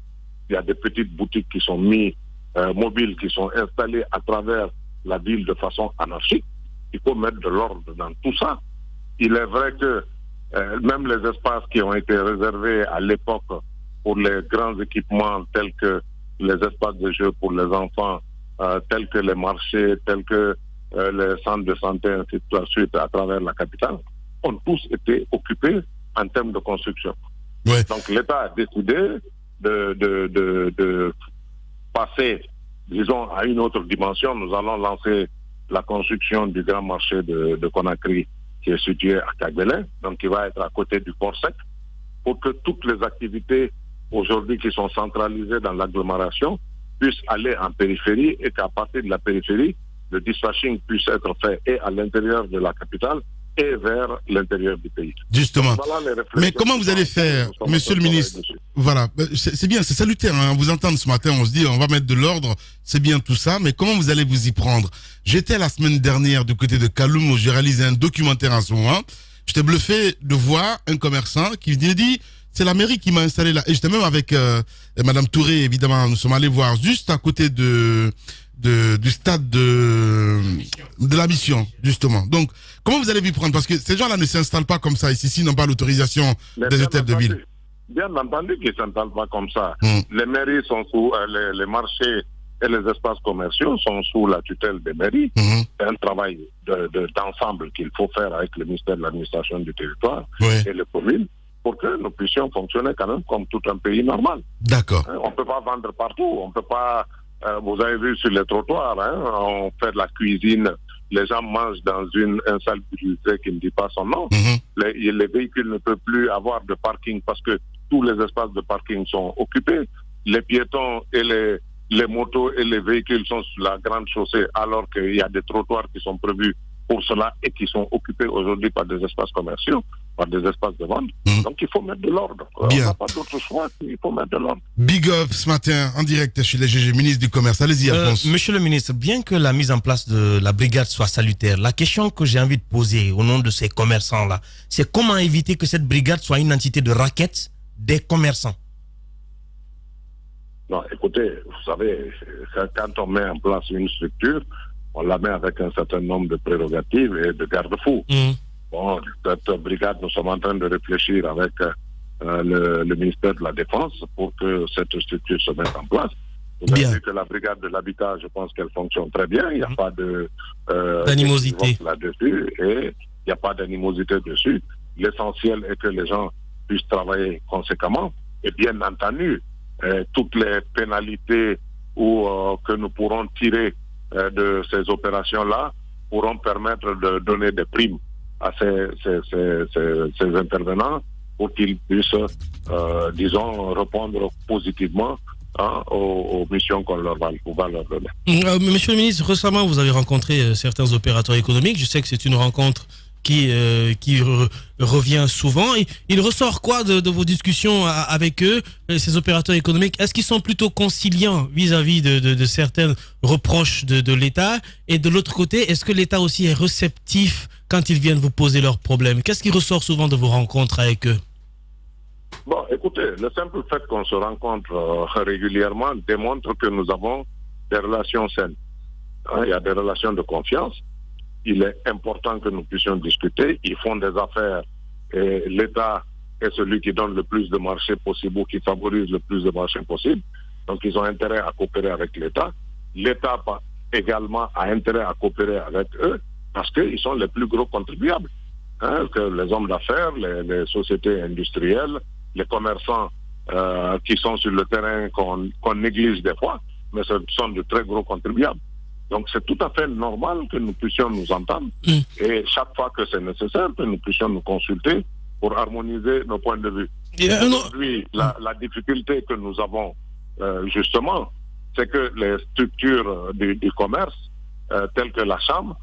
Il y a des petites boutiques qui sont mises mobiles, qui sont installées à travers la ville de façon anarchique. Il faut mettre de l'ordre dans tout ça. Il est vrai que même les espaces qui ont été réservés à l'époque pour les grands équipements tels que les espaces de jeu pour les enfants, tels que les marchés, tels que les centres de santé, ainsi de suite, à travers la capitale, ont tous été occupés en termes de construction. Ouais. Donc l'État a décidé de passer, disons, à une autre dimension. Nous allons lancer la construction du grand marché de Conakry, qui est situé à Kagbele, donc qui va être à côté du port sec, pour que toutes les activités aujourd'hui qui sont centralisées dans l'agglomération puissent aller en périphérie et qu'à partir de la périphérie, le dispatching puisse être fait et à l'intérieur de la capitale et vers l'intérieur du pays. Justement. Donc, voilà mais comment vous allez faire, monsieur le ministre? Voilà, c'est bien, c'est salutaire. Hein. Vous entendre ce matin, on se dit, on va mettre de l'ordre, c'est bien tout ça, mais comment vous allez vous y prendre? J'étais la semaine dernière du côté de Kaloum où j'ai réalisé un documentaire en ce moment. J'étais bluffé de voir un commerçant qui me dit, c'est la mairie qui m'a installé là. Et j'étais même avec Madame Touré, évidemment, nous sommes allés voir juste à côté du stade de la mission, justement. Donc, comment vous allez vous prendre? Parce que ces gens-là ne s'installent pas comme ça. Ici, n'ont pas l'autorisation des hôtels de ville. Bien entendu qu'ils ne s'installent pas comme ça. Les mairies sont sous, les marchés et les espaces commerciaux sont sous la tutelle des mairies. C'est un travail d'ensemble qu'il faut faire avec le ministère de l'administration du territoire et les communes pour que nous puissions fonctionner quand même comme tout un pays normal. D'accord. On ne peut pas vendre partout. On peut pas... vous avez vu sur les trottoirs, on fait de la cuisine, les gens mangent dans une insalubrité qui ne dit pas son nom. Les véhicules ne peuvent plus avoir de parking parce que tous les espaces de parking sont occupés. Les piétons et les motos et les véhicules sont sur la grande chaussée alors qu'il y a des trottoirs qui sont prévus pour cela et qui sont occupés aujourd'hui par des espaces commerciaux, par des espaces de vente. Donc il faut mettre de l'ordre. On n'a pas d'autre choix, il faut mettre de l'ordre. Big up ce matin en direct chez les GG, ministre du Commerce. Allez-y, Alphonse. Monsieur le ministre, bien que la mise en place de la brigade soit salutaire, la question que j'ai envie de poser au nom de ces commerçants-là, c'est comment éviter que cette brigade soit une entité de raquette des commerçants? Non, écoutez, vous savez, quand on met en place une structure, on la met avec un certain nombre de prérogatives et de garde-fous. Bon, cette brigade, nous sommes en train de réfléchir avec le ministère de la Défense pour que cette structure se mette en place. Vous avez vu que la brigade de l'habitat, je pense qu'elle fonctionne très bien. Il n'y a pas d'animosité là-dessus et il n'y a pas d'animosité dessus. L'essentiel est que les gens puissent travailler conséquemment et bien entendu, toutes les pénalités que nous pourrons tirer de ces opérations-là pourront permettre de donner des primes à ces intervenants pour qu'ils puissent, disons, répondre positivement aux missions qu'on va leur donner. Monsieur le ministre, récemment, vous avez rencontré certains opérateurs économiques. Je sais que c'est une rencontre revient souvent. Il ressort quoi de vos discussions avec eux, ces opérateurs économiques? Est-ce qu'ils sont plutôt conciliants vis-à-vis de certains reproches de l'État? Et de l'autre côté, est-ce que l'État aussi est réceptif quand ils viennent vous poser leurs problèmes? Qu'est-ce qui ressort souvent de vos rencontres avec eux? Bon, écoutez, le simple fait qu'on se rencontre régulièrement démontre que nous avons des relations saines. Il y a des relations de confiance. Il est important que nous puissions discuter. Ils font des affaires et l'État est celui qui donne le plus de marchés possible ou qui favorise le plus de marchés possible. Donc, ils ont intérêt à coopérer avec l'État. L'État également a intérêt à coopérer avec eux parce qu'ils sont les plus gros contribuables. Que les hommes d'affaires, les sociétés industrielles, les commerçants qui sont sur le terrain qu'on néglige des fois, mais ce sont de très gros contribuables. Donc c'est tout à fait normal que nous puissions nous entendre et chaque fois que c'est nécessaire que nous puissions nous consulter pour harmoniser nos points de vue. Aujourd'hui, la difficulté que nous avons justement, c'est que les structures du commerce, telles que la Chambre,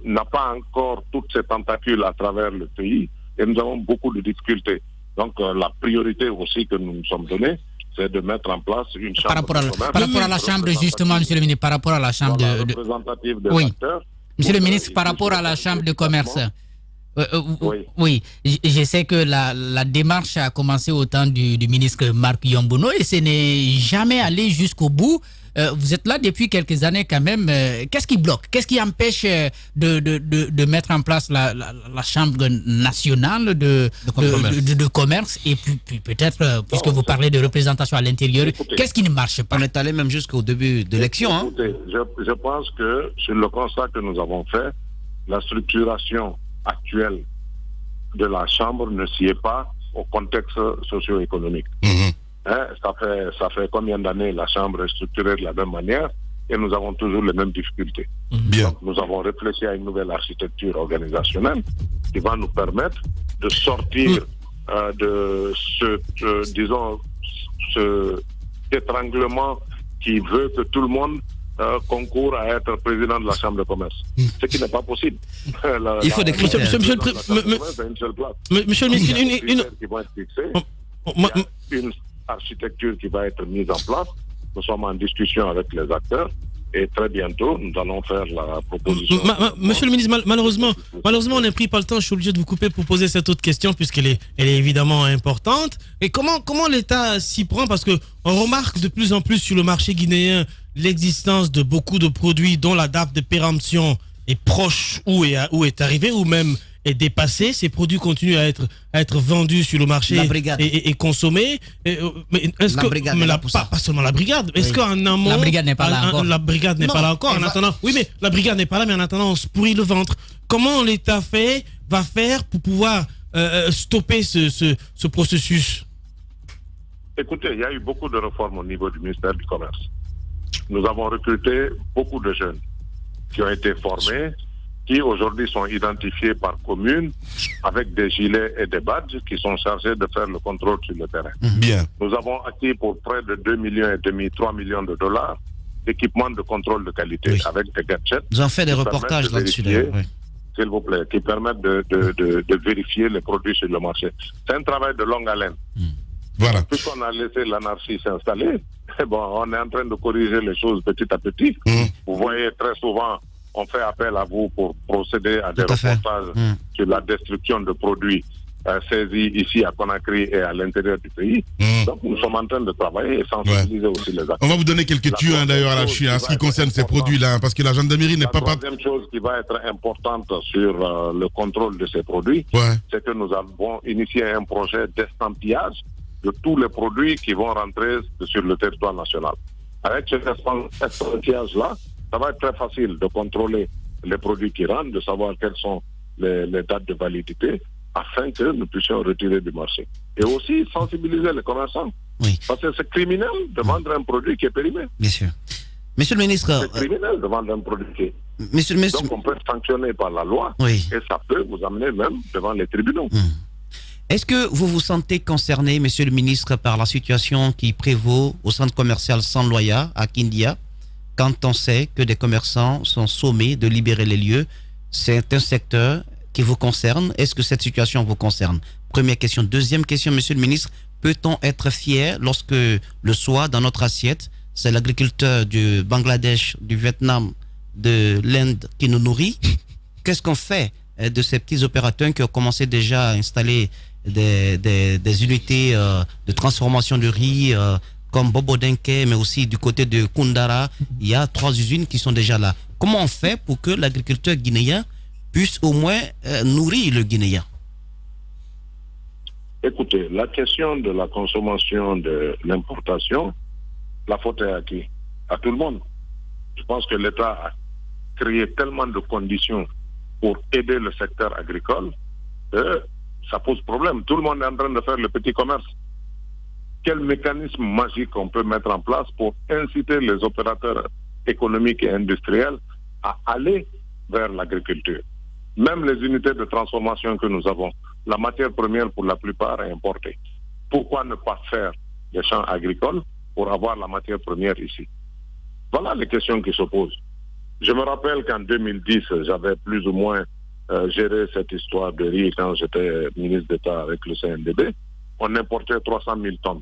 n'a pas encore toutes ces tentacules à travers le pays et nous avons beaucoup de difficultés. Donc la priorité aussi que nous nous sommes donnés, c'est de mettre en place une chambre par rapport à la chambre, justement, monsieur le ministre, par rapport à la chambre représentative des acteurs. Monsieur le ministre, par rapport à la chambre de commerce, oui, je sais que la démarche a commencé au temps du ministre Marc Yombono et ce n'est jamais allé jusqu'au bout. Vous êtes là depuis quelques années quand même. Qu'est-ce qui bloque? Qu'est-ce qui empêche de mettre en place la Chambre nationale de commerce? Et puis peut-être, puisque vous parlez de représentation à l'intérieur, qu'est-ce qui ne marche pas? On est allé même jusqu'au début de l'élection. Écoutez, je pense que sur le constat que nous avons fait, la structuration actuelle de la Chambre ne s'y est pas au contexte socio-économique. Ça fait combien d'années la Chambre est structurée de la même manière et nous avons toujours les mêmes difficultés. Bien. Donc, nous avons réfléchi à une nouvelle architecture organisationnelle qui va nous permettre de sortir de ce étranglement qui veut que tout le monde concourt à être président de la Chambre de commerce. Ce qui n'est pas possible. Il faut des critères. Monsieur le ministre, qui vont être fixés. Il y a une architecture qui va être mise en place. Nous sommes en discussion avec les acteurs et très bientôt, nous allons faire la proposition. Monsieur le ministre, malheureusement, on n'a pris pas le temps. Je suis obligé de vous couper pour poser cette autre question puisqu'elle est évidemment importante. Et comment l'État s'y prend? Parce que on remarque de plus en plus sur le marché guinéen l'existence de beaucoup de produits dont la date de péremption est proche ou est arrivée ou même est dépassée. Ces produits continuent à être vendus sur le marché et consommés. Mais est-ce pas seulement la brigade? Est-ce qu'en amont, la brigade n'est pas là encore? La brigade n'est pas là encore. En attendant, oui, mais la brigade n'est pas là, mais en attendant, on se pourrit le ventre. Comment l'État va faire pour pouvoir stopper ce processus? Écoutez, il y a eu beaucoup de réformes au niveau du ministère du Commerce. Nous avons recruté beaucoup de jeunes qui ont été formés, qui aujourd'hui sont identifiés par commune avec des gilets et des badges qui sont chargés de faire le contrôle sur le terrain. Bien. Nous avons acquis pour près de 2,5 millions, 3 millions de dollars d'équipements de contrôle de qualité avec des gadgets. Vous en faites des reportages là-dessus. S'il vous plaît, qui permettent de vérifier les produits sur le marché. C'est un travail de longue haleine. Voilà. Puisqu'on a laissé l'anarchie s'installer, on est en train de corriger les choses petit à petit. Vous voyez, très souvent, on fait appel à vous pour procéder à des reportages sur la destruction de produits saisis ici à Conakry et à l'intérieur du pays. Donc nous sommes en train de travailler et sensibiliser aussi les acteurs. On va vous donner quelques tueurs d'ailleurs à la chute en ce qui concerne ces produits-là, parce que la gendarmerie n'est pas... La deuxième chose qui va être importante sur le contrôle de ces produits, c'est que nous avons initié un projet d'estampillage de tous les produits qui vont rentrer sur le territoire national. Avec cet estampillage-là, ça va être très facile de contrôler les produits qui rentrent, de savoir quelles sont les dates de validité, afin que nous puissions retirer du marché. Et aussi sensibiliser les commerçants. Parce que c'est criminel de vendre un produit qui est périmé. Bien sûr. Monsieur le ministre... C'est criminel de vendre un produit qui est... Donc on peut sanctionner par la loi et ça peut vous amener même devant les tribunaux. Est-ce que vous vous sentez concerné, monsieur le ministre, par la situation qui prévaut au centre commercial San Loya à Kindia, quand on sait que des commerçants sont sommés de libérer les lieux? C'est un secteur qui vous concerne? Est-ce que cette situation vous concerne? Première question. Deuxième question, monsieur le ministre, peut-on être fier lorsque le soir, dans notre assiette, c'est l'agriculteur du Bangladesh, du Vietnam, de l'Inde qui nous nourrit? Qu'est-ce qu'on fait de ces petits opérateurs qui ont commencé déjà à installer des unités de transformation de riz comme Bobodenke, mais aussi du côté de Koundara? Il y a 3 usines qui sont déjà là. Comment on fait pour que l'agriculteur guinéen puisse au moins nourrir le Guinéen? Écoutez, la question de la consommation de l'importation, la faute est à qui? À tout le monde. Je pense que l'État a créé tellement de conditions pour aider le secteur agricole que ça pose problème. Tout le monde est en train de faire le petit commerce. Quel mécanisme magique on peut mettre en place pour inciter les opérateurs économiques et industriels à aller vers l'agriculture? Même les unités de transformation que nous avons, la matière première pour la plupart est importée. Pourquoi ne pas faire des champs agricoles pour avoir la matière première ici? Voilà les questions qui se posent. Je me rappelle qu'en 2010, j'avais plus ou moins géré cette histoire de riz quand j'étais ministre d'État avec le CNDB. On importait 300 000 tonnes.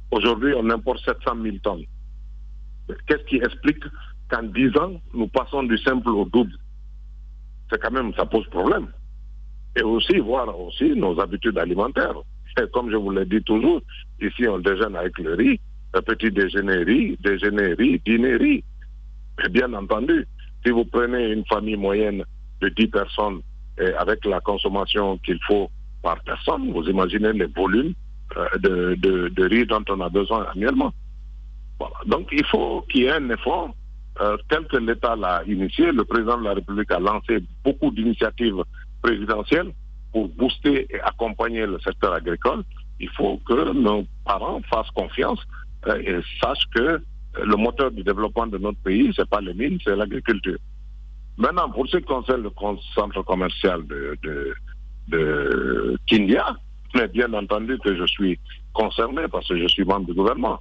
Aujourd'hui, on importe 700 000 tonnes. Qu'est-ce qui explique qu'en 10 ans, nous passons du simple au double? C'est quand même, ça pose problème. Et aussi, voir aussi nos habitudes alimentaires. Et comme je vous l'ai dit toujours, ici on déjeune avec le riz, le petit déjeuner riz, dîner riz. Et bien entendu, si vous prenez une famille moyenne de 10 personnes et avec la consommation qu'il faut par personne, vous imaginez les volumes de riz dont on a besoin annuellement. Voilà. Donc il faut qu'il y ait un effort tel que l'État l'a initié. Le président de la République a lancé beaucoup d'initiatives présidentielles pour booster et accompagner le secteur agricole. Il faut que nos parents fassent confiance et sachent que le moteur du développement de notre pays, c'est pas les mines, c'est l'agriculture. Maintenant, pour ce qui concerne le centre commercial de Kindia, mais bien entendu que je suis concerné parce que je suis membre du gouvernement.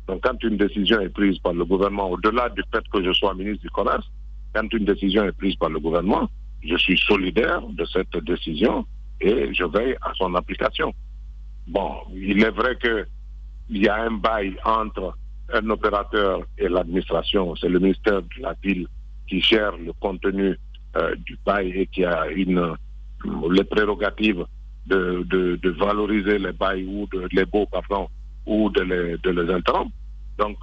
Donc quand une décision est prise par le gouvernement, au-delà du fait que je sois ministre du Commerce, quand une décision est prise par le gouvernement, je suis solidaire de cette décision et je veille à son application. Bon, il est vrai qu'il y a un bail entre un opérateur et l'administration. C'est le ministère de la Ville qui gère le contenu du bail et qui a les prérogatives de valoriser les bails ou les baux, pardon, ou de les interrompre. Donc,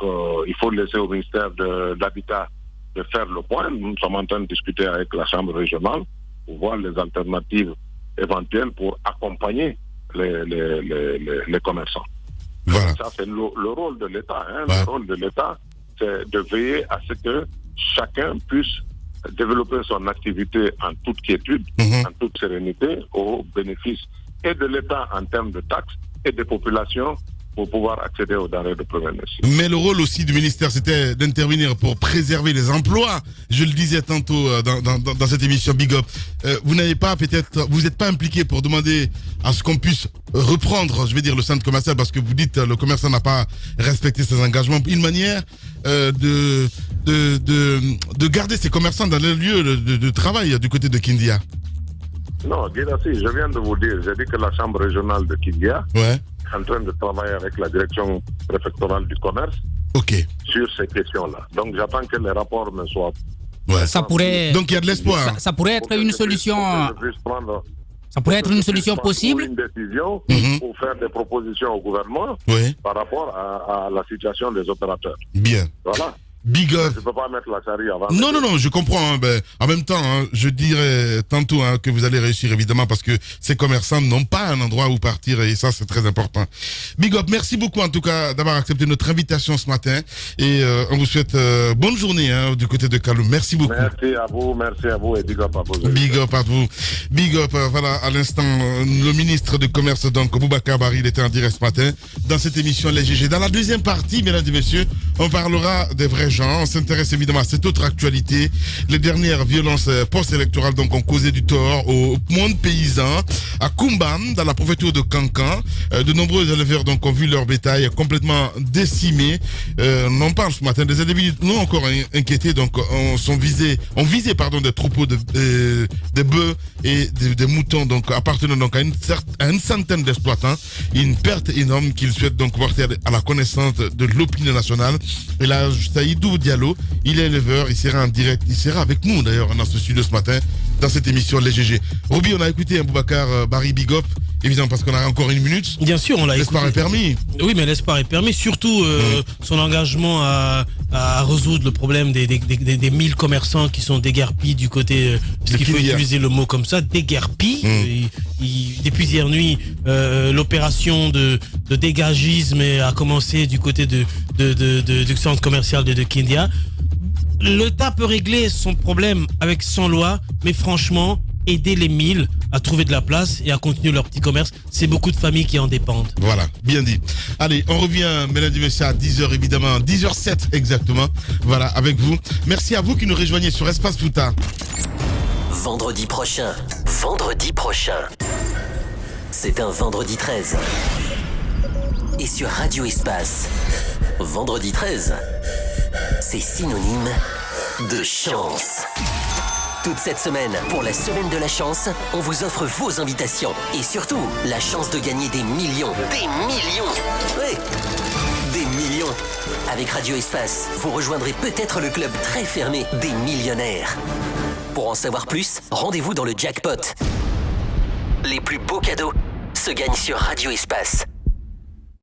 il faut laisser au ministère de l'Habitat de faire le point. Nous sommes en train de discuter avec la Chambre régionale pour voir les alternatives éventuelles pour accompagner les commerçants. Voilà. Ça, c'est le rôle de l'État. Hein. Ouais. Le rôle de l'État, c'est de veiller à ce que chacun puisse développer son activité en toute quiétude, en toute sérénité, au bénéfice et de l'État en termes de taxes et des populations pour pouvoir accéder aux denrées de première nécessité. Mais le rôle aussi du ministère, c'était d'intervenir pour préserver les emplois. Je le disais tantôt dans cette émission Big Up. Vous n'avez pas vous n'êtes pas impliqué pour demander à ce qu'on puisse reprendre, je vais dire, le centre commercial, parce que vous dites le commerçant n'a pas respecté ses engagements. Une manière de garder ces commerçants dans leur lieu de travail du côté de Kindia. Non, Guédassi, je viens de vous dire, j'ai dit que la Chambre régionale de Kindia est en train de travailler avec la direction préfectorale du commerce sur ces questions-là. Donc j'attends que les rapports me soient... Ça pourrait... Donc il y a de l'espoir. Ça pourrait être une solution... Ça pourrait être une solution possible. Une décision pour faire des propositions au gouvernement par rapport à la situation des opérateurs. Bien. Voilà. Big up. Je ne peux pas mettre la charrue avant. Non, je comprends. En même temps, je dirais tantôt que vous allez réussir, évidemment, parce que ces commerçants n'ont pas un endroit où partir, et ça, c'est très important. Big up, merci beaucoup, en tout cas, d'avoir accepté notre invitation ce matin. Et on vous souhaite bonne journée du côté de Kaloum. Merci beaucoup. Merci à vous, et big up à vous. Big up à vous. Big up, voilà, à l'instant, le ministre du Commerce, donc, Boubacar Bari, il était en direct ce matin dans cette émission Les GG. Dans la deuxième partie, mesdames et messieurs, on parlera des vrais Jean, on s'intéresse évidemment à cette autre actualité. Les dernières violences post-électorales donc ont causé du tort au monde paysan. À Kumbam, dans la préfecture de Kankan, de nombreux éleveurs donc ont vu leur bétail complètement décimé. On en parle ce matin. Des individus non encore inquiétés donc ont visé des troupeaux de bœufs et des moutons donc appartenant donc à une centaine d'exploitants. Une perte énorme qu'ils souhaitent donc porter à la connaissance de l'opinion nationale. Et là, Saïdou Diallo, il est éleveur, il sera en direct, il sera avec nous d'ailleurs dans ce studio ce matin, dans cette émission Les GG. Roby, on a écouté Boubacar Barry Bigop, évidemment parce qu'on a encore une minute. Bien sûr, on l'a écouté. L'espoir est permis. Oui, mais l'espoir est permis, surtout son engagement à résoudre le problème des 1000 commerçants qui sont déguerpis du côté, puisqu'il faut utiliser le mot comme ça, déguerpis. Depuis hier nuit, l'opération de dégagisme a commencé du côté du centre commercial de Kindia. L'État peut régler son problème avec son loi, mais franchement, aider les 1000 à trouver de la place et à continuer leur petit commerce, c'est beaucoup de familles qui en dépendent. Voilà, bien dit. Allez, on revient, mesdames et messieurs, à 10h évidemment, 10h07 exactement, voilà, avec vous. Merci à vous qui nous rejoignez sur Espace Fouta. Vendredi prochain, c'est un vendredi 13. Et sur Radio Espace, vendredi 13, c'est synonyme de chance. Toute cette semaine, pour la semaine de la chance, on vous offre vos invitations. Et surtout, la chance de gagner des millions. Des millions. Oui, des millions. Avec Radio Espace, vous rejoindrez peut-être le club très fermé des millionnaires. Pour en savoir plus, rendez-vous dans le jackpot. Les plus beaux cadeaux se gagnent sur Radio Espace.